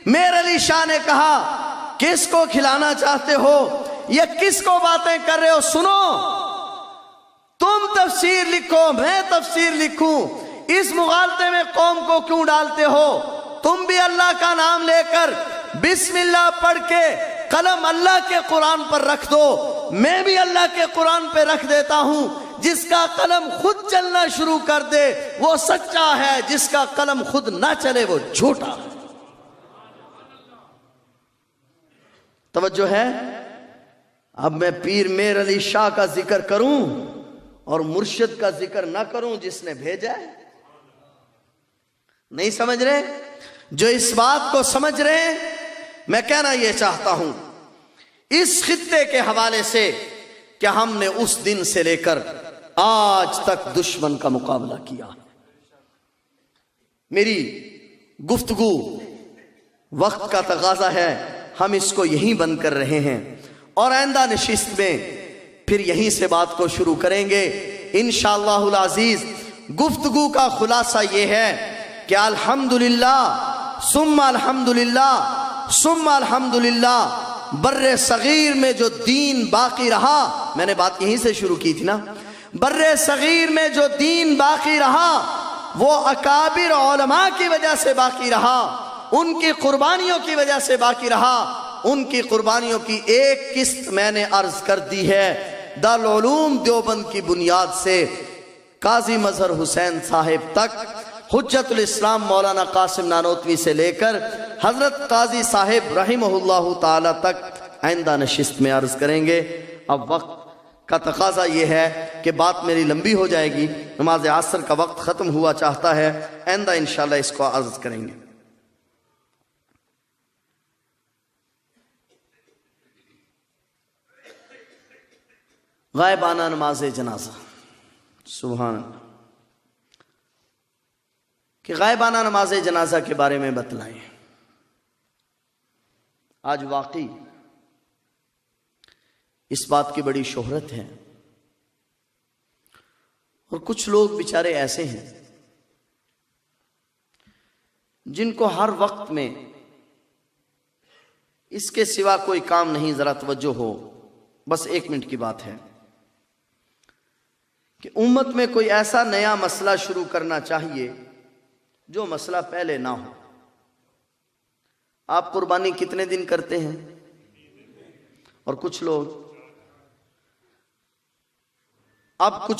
میر علی شاہ نے کہا کس کو کھلانا چاہتے ہو, یہ کس کو باتیں کر رہے ہو, سنو, تم تفسیر لکھو میں تفسیر لکھوں, اس مغالطے میں قوم کو کیوں ڈالتے ہو؟ تم بھی اللہ کا نام لے کر بسم اللہ پڑھ کے قلم اللہ کے قرآن پر رکھ دو, میں بھی اللہ کے قرآن پہ رکھ دیتا ہوں. جس کا قلم خود چلنا شروع کر دے وہ سچا ہے, جس کا قلم خود نہ چلے وہ جھوٹا. توجہ ہے؟ اب میں پیر میر علی شاہ کا ذکر کروں اور مرشد کا ذکر نہ کروں جس نے بھیجا ہے؟ نہیں سمجھ رہے؟ جو اس بات کو سمجھ رہے ہیں, میں کہنا یہ چاہتا ہوں اس خطے کے حوالے سے کہ ہم نے اس دن سے لے کر آج تک دشمن کا مقابلہ کیا. میری گفتگو وقت کا تقاضا ہے, ہم اس کو یہیں بند کر رہے ہیں, اور آئندہ نشست میں پھر یہیں سے بات کو شروع کریں گے انشاءاللہ العزیز. گفتگو کا خلاصہ یہ ہے کہ الحمدللہ ثم الحمدللہ ثم الحمدللہ, بر صغیر میں جو دین باقی رہا, میں نے بات یہیں سے شروع کی تھی نا, بر صغیر میں جو دین باقی رہا وہ اکابر علماء کی وجہ سے باقی رہا, ان کی قربانیوں کی وجہ سے باقی رہا. ان کی قربانیوں کی ایک قسط میں نے عرض کر دی ہے. دارالعلوم دیوبند کی بنیاد سے قاضی مظہر حسین صاحب تک, حجت الاسلام مولانا قاسم نانوتوی سے لے کر حضرت قاضی صاحب رحمہ اللہ تعالی تک آئندہ نشست میں عرض کریں گے. اب وقت کا تقاضا یہ ہے کہ بات میری لمبی ہو جائے گی, نماز عصر کا وقت ختم ہوا چاہتا ہے, آئندہ انشاءاللہ اس کو عرض کریں گے. غائبانہ نماز جنازہ, سبحان اللہ, کہ غائبانہ نماز جنازہ کے بارے میں بتلائیں. آج واقعی اس بات کی بڑی شہرت ہے, اور کچھ لوگ بیچارے ایسے ہیں جن کو ہر وقت میں اس کے سوا کوئی کام نہیں. ذرا توجہ ہو, بس 1 منٹ کی بات ہے کہ امت میں کوئی ایسا نیا مسئلہ شروع کرنا چاہیے جو مسئلہ پہلے نہ ہو. آپ قربانی کتنے دن کرتے ہیں؟ اور کچھ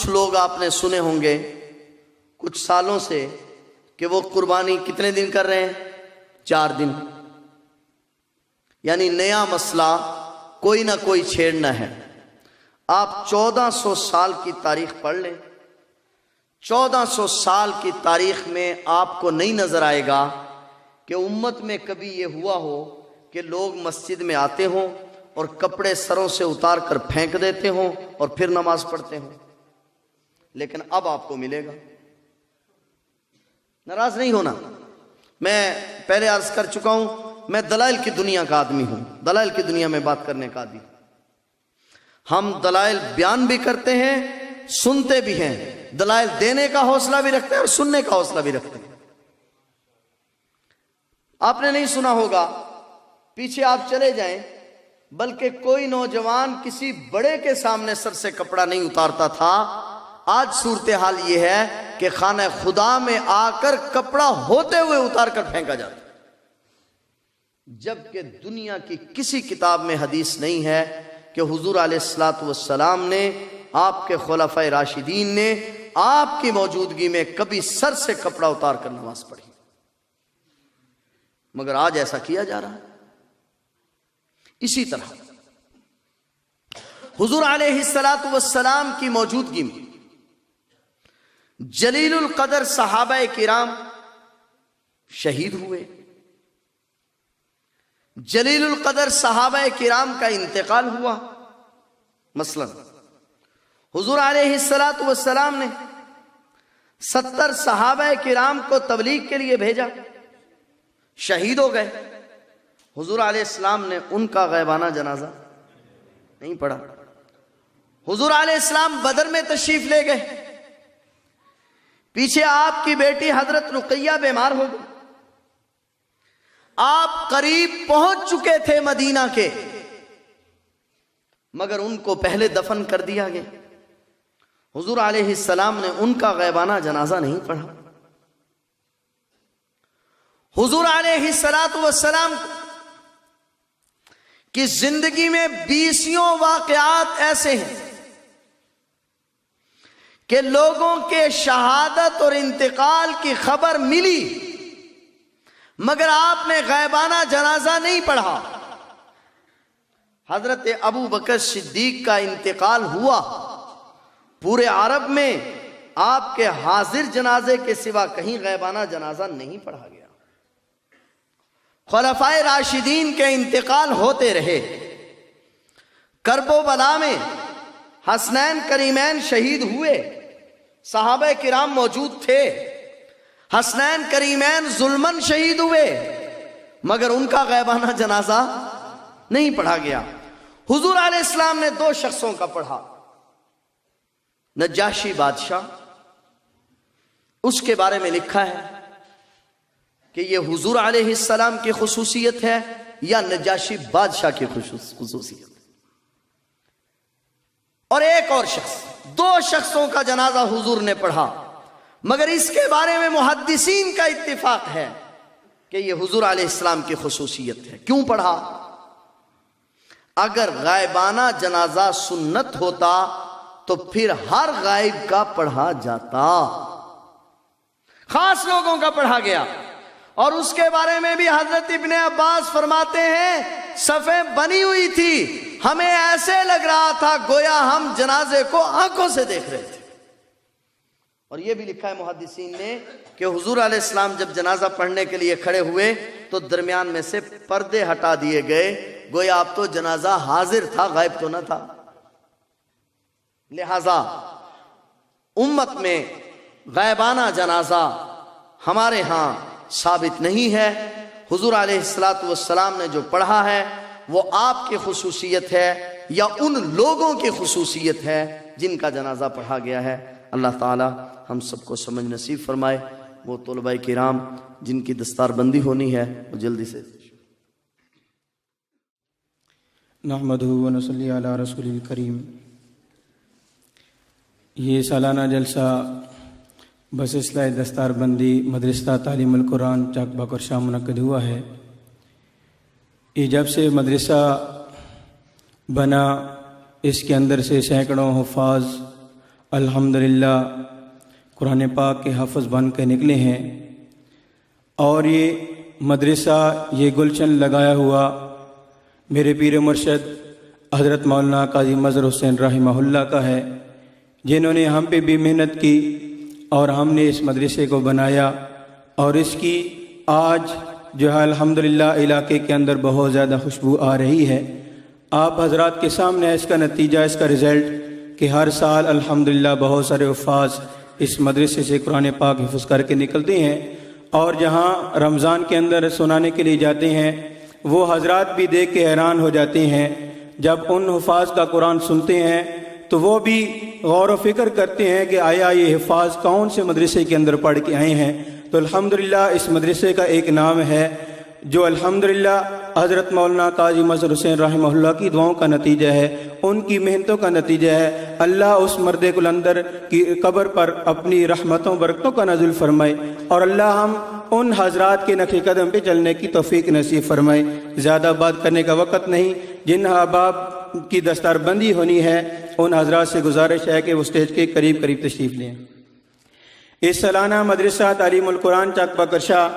لوگ آپ نے سنے ہوں گے کچھ سالوں سے کہ وہ قربانی کتنے دن کر رہے ہیں؟ 4 دن. یعنی نیا مسئلہ کوئی نہ کوئی چھیڑنا ہے. آپ 1400 سال کی تاریخ پڑھ لیں, 1400 سال کی تاریخ میں آپ کو نہیں نظر آئے گا کہ امت میں کبھی یہ ہوا ہو کہ لوگ مسجد میں آتے ہوں اور کپڑے سروں سے اتار کر پھینک دیتے ہوں اور پھر نماز پڑھتے ہوں. لیکن اب آپ کو ملے گا. ناراض نہیں ہونا, میں پہلے عرض کر چکا ہوں, میں دلائل کی دنیا کا آدمی ہوں, دلائل کی دنیا میں بات کرنے کا آدمی. ہم دلائل بیان بھی کرتے ہیں, سنتے بھی ہیں, دلائل دینے کا حوصلہ بھی رکھتے ہیں اور سننے کا حوصلہ بھی رکھتے ہیں. آپ نے نہیں سنا ہوگا, پیچھے آپ چلے جائیں, بلکہ کوئی نوجوان کسی بڑے کے سامنے سر سے کپڑا نہیں اتارتا تھا۔ آج صورتحال یہ ہے کہ خانہ خدا میں آ کر کپڑا ہوتے ہوئے اتار کر پھینکا جاتا ہے، جبکہ دنیا کی کسی کتاب میں حدیث نہیں ہے کہ حضور علیہ الصلوۃ والسلام نے، آپ کے خلفائے راشدین نے آپ کی موجودگی میں کبھی سر سے کپڑا اتار کر نماز پڑھی، مگر آج ایسا کیا جا رہا ہے۔ اسی طرح حضور علیہ الصلوۃ والسلام کی موجودگی میں جلیل القدر صحابہ کرام شہید ہوئے، جلیل القدر صحابہ کرام کا انتقال ہوا۔ مثلا حضور علیہ الصلوۃ والسلام نے 70 صحابہ کرام کو تبلیغ کے لیے بھیجا، شہید ہو گئے۔ حضور علیہ السلام نے ان کا غیبانہ جنازہ نہیں پڑھا۔ حضور علیہ السلام بدر میں تشریف لے گئے، پیچھے آپ کی بیٹی حضرت رقیہ بیمار ہو گئی، آپ قریب پہنچ چکے تھے مدینہ کے، مگر ان کو پہلے دفن کر دیا گیا۔ حضور علیہ السلام نے ان کا غیبانہ جنازہ نہیں پڑھا۔ حضور علیہ السلام کی زندگی میں 20 واقعات ایسے ہیں کہ لوگوں کے شہادت اور انتقال کی خبر ملی، مگر آپ نے غیبانہ جنازہ نہیں پڑھا۔ حضرت ابو بکر صدیق کا انتقال ہوا، پورے عرب میں آپ کے حاضر جنازے کے سوا کہیں غیبانہ جنازہ نہیں پڑھا گیا۔ خلفائے راشدین کے انتقال ہوتے رہے، کرب و بلا میں حسنین کریمین شہید ہوئے، صحابہ کرام موجود تھے، حسنین کریمین ظلمن شہید ہوئے، مگر ان کا غیبانہ جنازہ نہیں پڑھا گیا۔ حضور علیہ السلام نے 2 شخصوں کا پڑھا، نجاشی بادشاہ، اس کے بارے میں لکھا ہے کہ یہ حضور علیہ السلام کی خصوصیت ہے یا نجاشی بادشاہ کی خصوصیت ہے۔ اور ایک اور شخص، 2 شخصوں کا جنازہ حضور نے پڑھا، مگر اس کے بارے میں محدثین کا اتفاق ہے کہ یہ حضور علیہ السلام کی خصوصیت ہے۔ کیوں پڑھا؟ اگر غائبانہ جنازہ سنت ہوتا تو پھر ہر غائب کا پڑھا جاتا، خاص لوگوں کا پڑھا گیا۔ اور اس کے بارے میں بھی حضرت ابن عباس فرماتے ہیں صفیں بنی ہوئی تھی، ہمیں ایسے لگ رہا تھا گویا ہم جنازے کو آنکھوں سے دیکھ رہے تھے۔ اور یہ بھی لکھا ہے محدثین نے کہ حضور علیہ السلام جب جنازہ پڑھنے کے لیے کھڑے ہوئے تو درمیان میں سے پردے ہٹا دیے گئے، گویا اب تو جنازہ حاضر تھا، غائب تو نہ تھا۔ لہذا امت میں غائبانہ جنازہ ہمارے ہاں ثابت نہیں ہے۔ حضور علیہ السلام نے جو پڑھا ہے وہ آپ کی خصوصیت ہے یا ان لوگوں کی خصوصیت ہے جن کا جنازہ پڑھا گیا ہے۔ اللہ تعالی ہم سب کو سمجھ نصیب فرمائے۔ وہ طلباء کرام جن کی دستار بندی ہونی ہے وہ جلدی سے۔ نحمدہ و نصلی علی رسول الکریم۔ یہ سالانہ جلسہ بس اصلاح دستار بندی مدرسہ تعلیم القرآن چاک باکر شاہ منعقد ہوا ہے۔ یہ جب سے مدرسہ بنا اس کے اندر سے سینکڑوں حفاظ الحمدللہ قرآن پاک کے حافظ بن کے نکلے ہیں، اور یہ مدرسہ یہ گلشن لگایا ہوا میرے پیر مرشد حضرت مولانا قاضی مظہر حسین رحمہ اللہ کا ہے، جنہوں نے ہم پہ بھی محنت کی اور ہم نے اس مدرسے کو بنایا، اور اس کی آج جو ہے الحمدللہ علاقے کے اندر بہت زیادہ خوشبو آ رہی ہے۔ آپ حضرات کے سامنے اس کا نتیجہ، اس کا رزلٹ کہ ہر سال الحمدللہ بہت سارے حفاظ اس مدرسے سے قرآن پاک حفظ کر کے نکلتے ہیں، اور جہاں رمضان کے اندر سنانے کے لیے جاتے ہیں وہ حضرات بھی دیکھ کے حیران ہو جاتے ہیں۔ جب ان حفاظ کا قرآن سنتے ہیں تو وہ بھی غور و فکر کرتے ہیں کہ آیا یہ حفاظ کون سے مدرسے کے اندر پڑھ کے آئے ہیں۔ تو الحمدللہ اس مدرسے کا ایک نام ہے جو الحمدللہ حضرت مولانا قاضی مظہر حسین رحمہ اللہ کی دعاؤں کا نتیجہ ہے، ان کی محنتوں کا نتیجہ ہے۔ اللہ اس مرد قلندر کی قبر پر اپنی رحمتوں برکتوں کا نزول فرمائے، اور اللہ ہم ان حضرات کے نقش قدم پہ چلنے کی توفیق نصیب فرمائے۔ زیادہ بات کرنے کا وقت نہیں، جن احباب کی دستار بندی ہونی ہے ان حضرات سے گزارش ہے کہ وہ اسٹیج کے قریب قریب تشریف لیں۔ اس سالانہ مدرسہ تعلیم القرآن چک بکرشا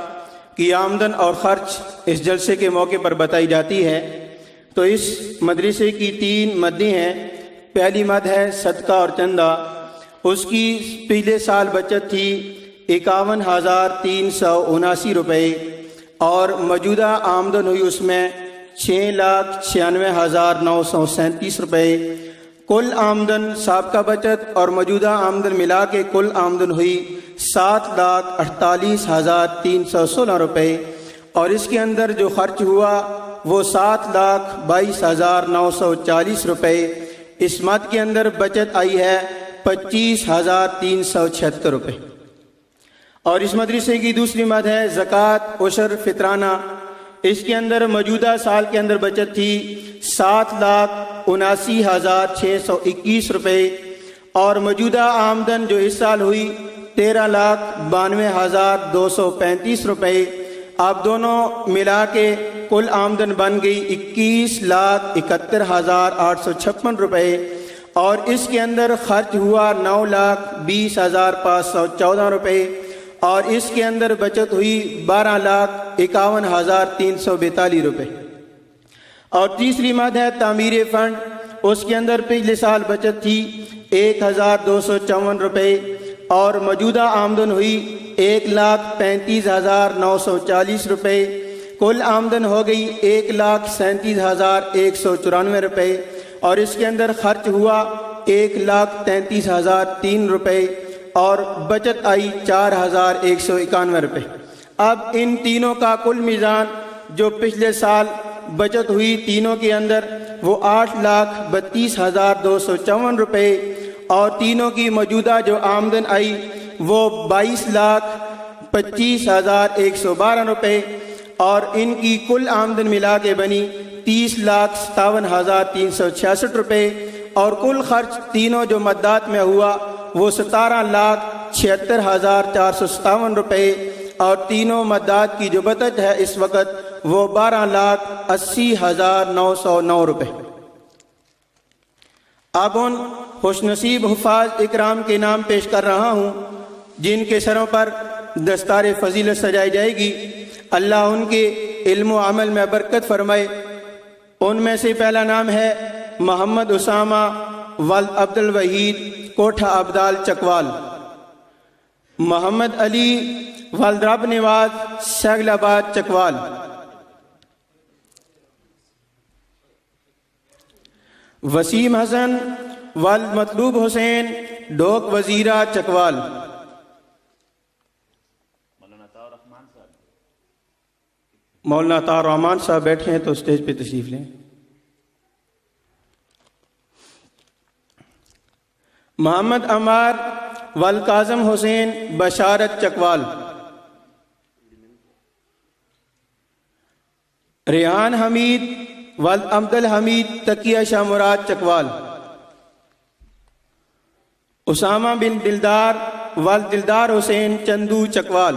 کی آمدن اور خرچ اس جلسے کے موقع پر بتائی جاتی ہے، تو اس مدرسے کی 3 مدیں ہیں۔ پہلی مد ہے صدقہ اور چندہ، اس کی پچھلے سال بچت تھی 51,379 روپے، اور موجودہ آمدن ہوئی اس میں 6,96,937 روپے۔ کل آمدن سابقہ بچت اور موجودہ آمدن ملا کے کل آمدن ہوئی 7,48,316 روپے، اور اس کے اندر جو خرچ ہوا وہ 7,22,940 روپے۔ اس مد کے اندر بچت آئی ہے 25,376 روپے۔ اور اس مدرسے کی دوسری مد ہے زکوٰۃ عشر فطرانہ، اس کے اندر موجودہ سال کے اندر بچت تھی 7,79,621 روپے، اور موجودہ آمدن جو اس سال ہوئی 13,92,235 روپے۔ آپ دونوں ملا کے کل آمدن بن گئی 21,71,856 روپے، اور اس کے اندر خرچ ہوا 9,20,514 روپے، اور اس کے اندر بچت ہوئی 12,51,342 روپے۔ اور تیسری مد ہے تعمیر فنڈ، اس کے اندر پچھلے سال بچت تھی 1,254 روپے، اور موجودہ آمدن ہوئی 1,35,940 روپے۔ کل آمدن ہو گئی 1,37,194 روپے، اور اس کے اندر خرچ ہوا 1,33,003 روپے، اور بچت آئی 4,191 روپے۔ اب ان تینوں کا کل میزان جو پچھلے سال بچت ہوئی تینوں کے اندر وہ 8,32,254 روپے، اور تینوں کی موجودہ جو آمدن آئی وہ 22,25,112 روپے، اور ان کی کل آمدن ملا کے بنی 30,57,366 روپے، اور کل خرچ تینوں جو مدات میں ہوا وہ 17,76,457 روپے، اور تینوں مدات کی جو بچت ہے اس وقت وہ 12,80,909 روپے۔ اب ان خوش نصیب حفاظ اکرام کے نام پیش کر رہا ہوں جن کے سروں پر دستار فضیلت سجائی جائے گی۔ اللہ ان کے علم و عمل میں برکت فرمائے۔ ان میں سے پہلا نام ہے محمد اسامہ ولد عبد الوحید کوٹھہ ابدال چکوال، محمد علی ولد رب نواز سیگل آباد چکوال، وسیم حسن ولد مطلوب حسین ڈوک وزیرہ چکوال، مولانا عطا الرحمان صاحب بیٹھے ہیں تو اسٹیج پہ تشریف لیں۔ محمد عمار ولد کاظم حسین بشارت چکوال، ریحان حمید ولد عبد الحمید تقیہ شاہ مراد چکوال، اسامہ بن دلدار ولد دلدار حسین چندو چکوال،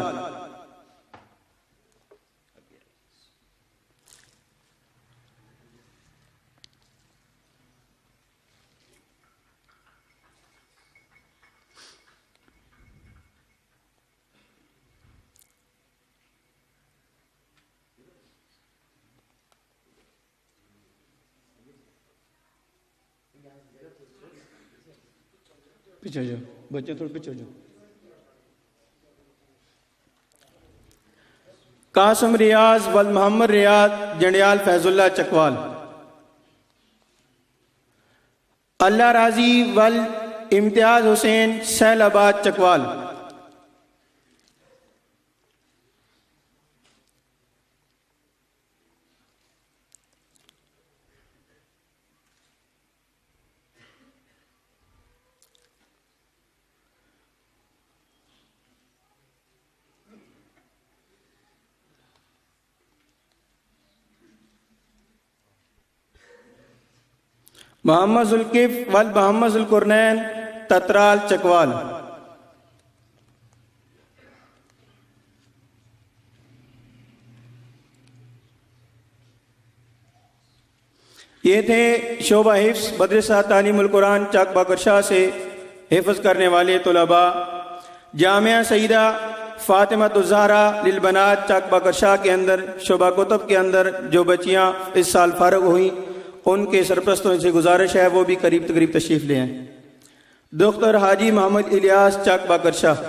پیچھے جاؤ بچے تھوڑے پیچھے جاؤ، قاسم ریاض ولد محمد ریاض جنڈیال فیض اللہ چکوال، اللہ راضی ولد امتیاز حسین سیل آباد چکوال، محمد ذوالکف ول محمد ذوالقرنین تترال چکوال۔ یہ تھے شعبہ حفظ مدرسہ تعلیم القرآن چاک باقر شاہ سے حفظ کرنے والے طلباء جامعہ سیدہ فاطمۃ الزہرا للبنات چاک باقر شاہ کے اندر شعبہ کتب کے اندر جو بچیاں اس سال فارغ ہوئیں، ان کے سرپرستوں سے گزارش ہے وہ بھی قریب تشریف لے آئیں۔ ڈاکٹر حاجی محمد الیاس چاک باقر شاہ۔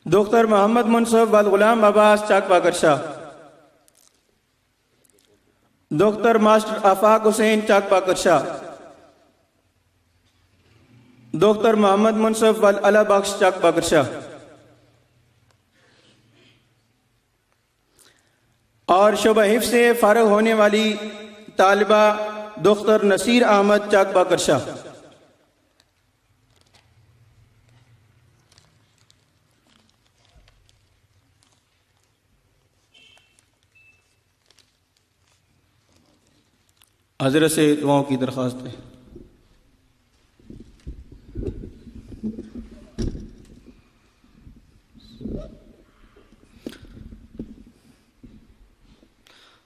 ڈاکٹر محمد منصف والغلام عباس چاک باقر شاہ۔ ڈاکٹر ماسٹر آفاق حسین چاک باقر شاہ۔ ڈاکٹر محمد منصف والعلا بخش چاک باقر شاہ۔ اور شعبہ حفظ سے فارغ ہونے والی طالبہ ڈاکٹر نصیر احمد چاک باقر شاہ۔ حضرت سے دعاؤں کی درخواست ہے۔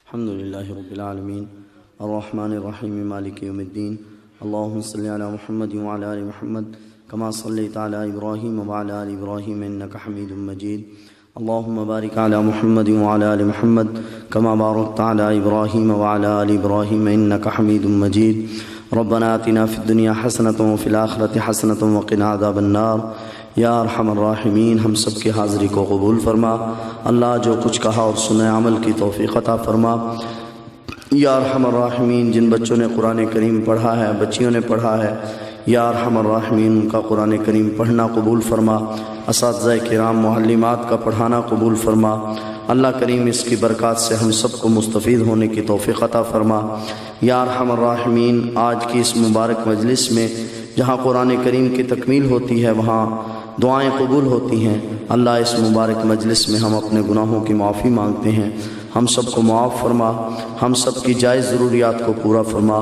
الحمد للہ رب العالمین الرحمن الرحیم مالک یوم الدین اللہم صلی علی محمد وعلی آل محمد کما صلیت علی ابراہیم وعلی آل ابراہیم انک حمید مجید اللہم بارک علی محمد وعلی آل محمد کما بارکت علی ابراہیم وعلی آل ابراہیم انک حمید مجید ربنا آتنا فی الدنیا حسنۃ وفی الآخرۃ حسنۃ وقنا عذاب النار۔ یا ارحم الراحمین ہم سب کی حاضری کو قبول فرما، اللہ جو کچھ کہا اور سنا عمل کی توفیق عطا فرما۔ یا ارحم الراحمین جن بچوں نے قرآن کریم پڑھا ہے، بچیوں نے پڑھا ہے، یا ارحم الراحمین ان کا قرآن کریم پڑھنا قبول فرما، اساتذہ کرام معلمات کا پڑھانا قبول فرما۔ اللہ کریم اس کی برکات سے ہم سب کو مستفید ہونے کی توفیق عطا فرما۔ یا ارحم الراحمین آج کی اس مبارک مجلس میں جہاں قرآن کریم کی تکمیل ہوتی ہے وہاں دعائیں قبول ہوتی ہیں، اللہ اس مبارک مجلس میں ہم اپنے گناہوں کی معافی مانگتے ہیں، ہم سب کو معاف فرما، ہم سب کی جائز ضروریات کو پورا فرما،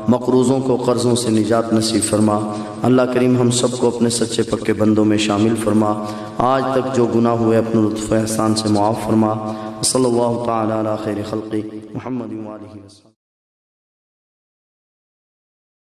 مقروضوں کو قرضوں سے نجات نصیب فرما۔ اللہ کریم ہم سب کو اپنے سچے پکے بندوں میں شامل فرما، آج تک جو گناہ ہوئے اپنے لطف و احسان سے معاف فرما۔ صلی اللہ تعالی علی خیر خلقی محمد و آلہ وسلم۔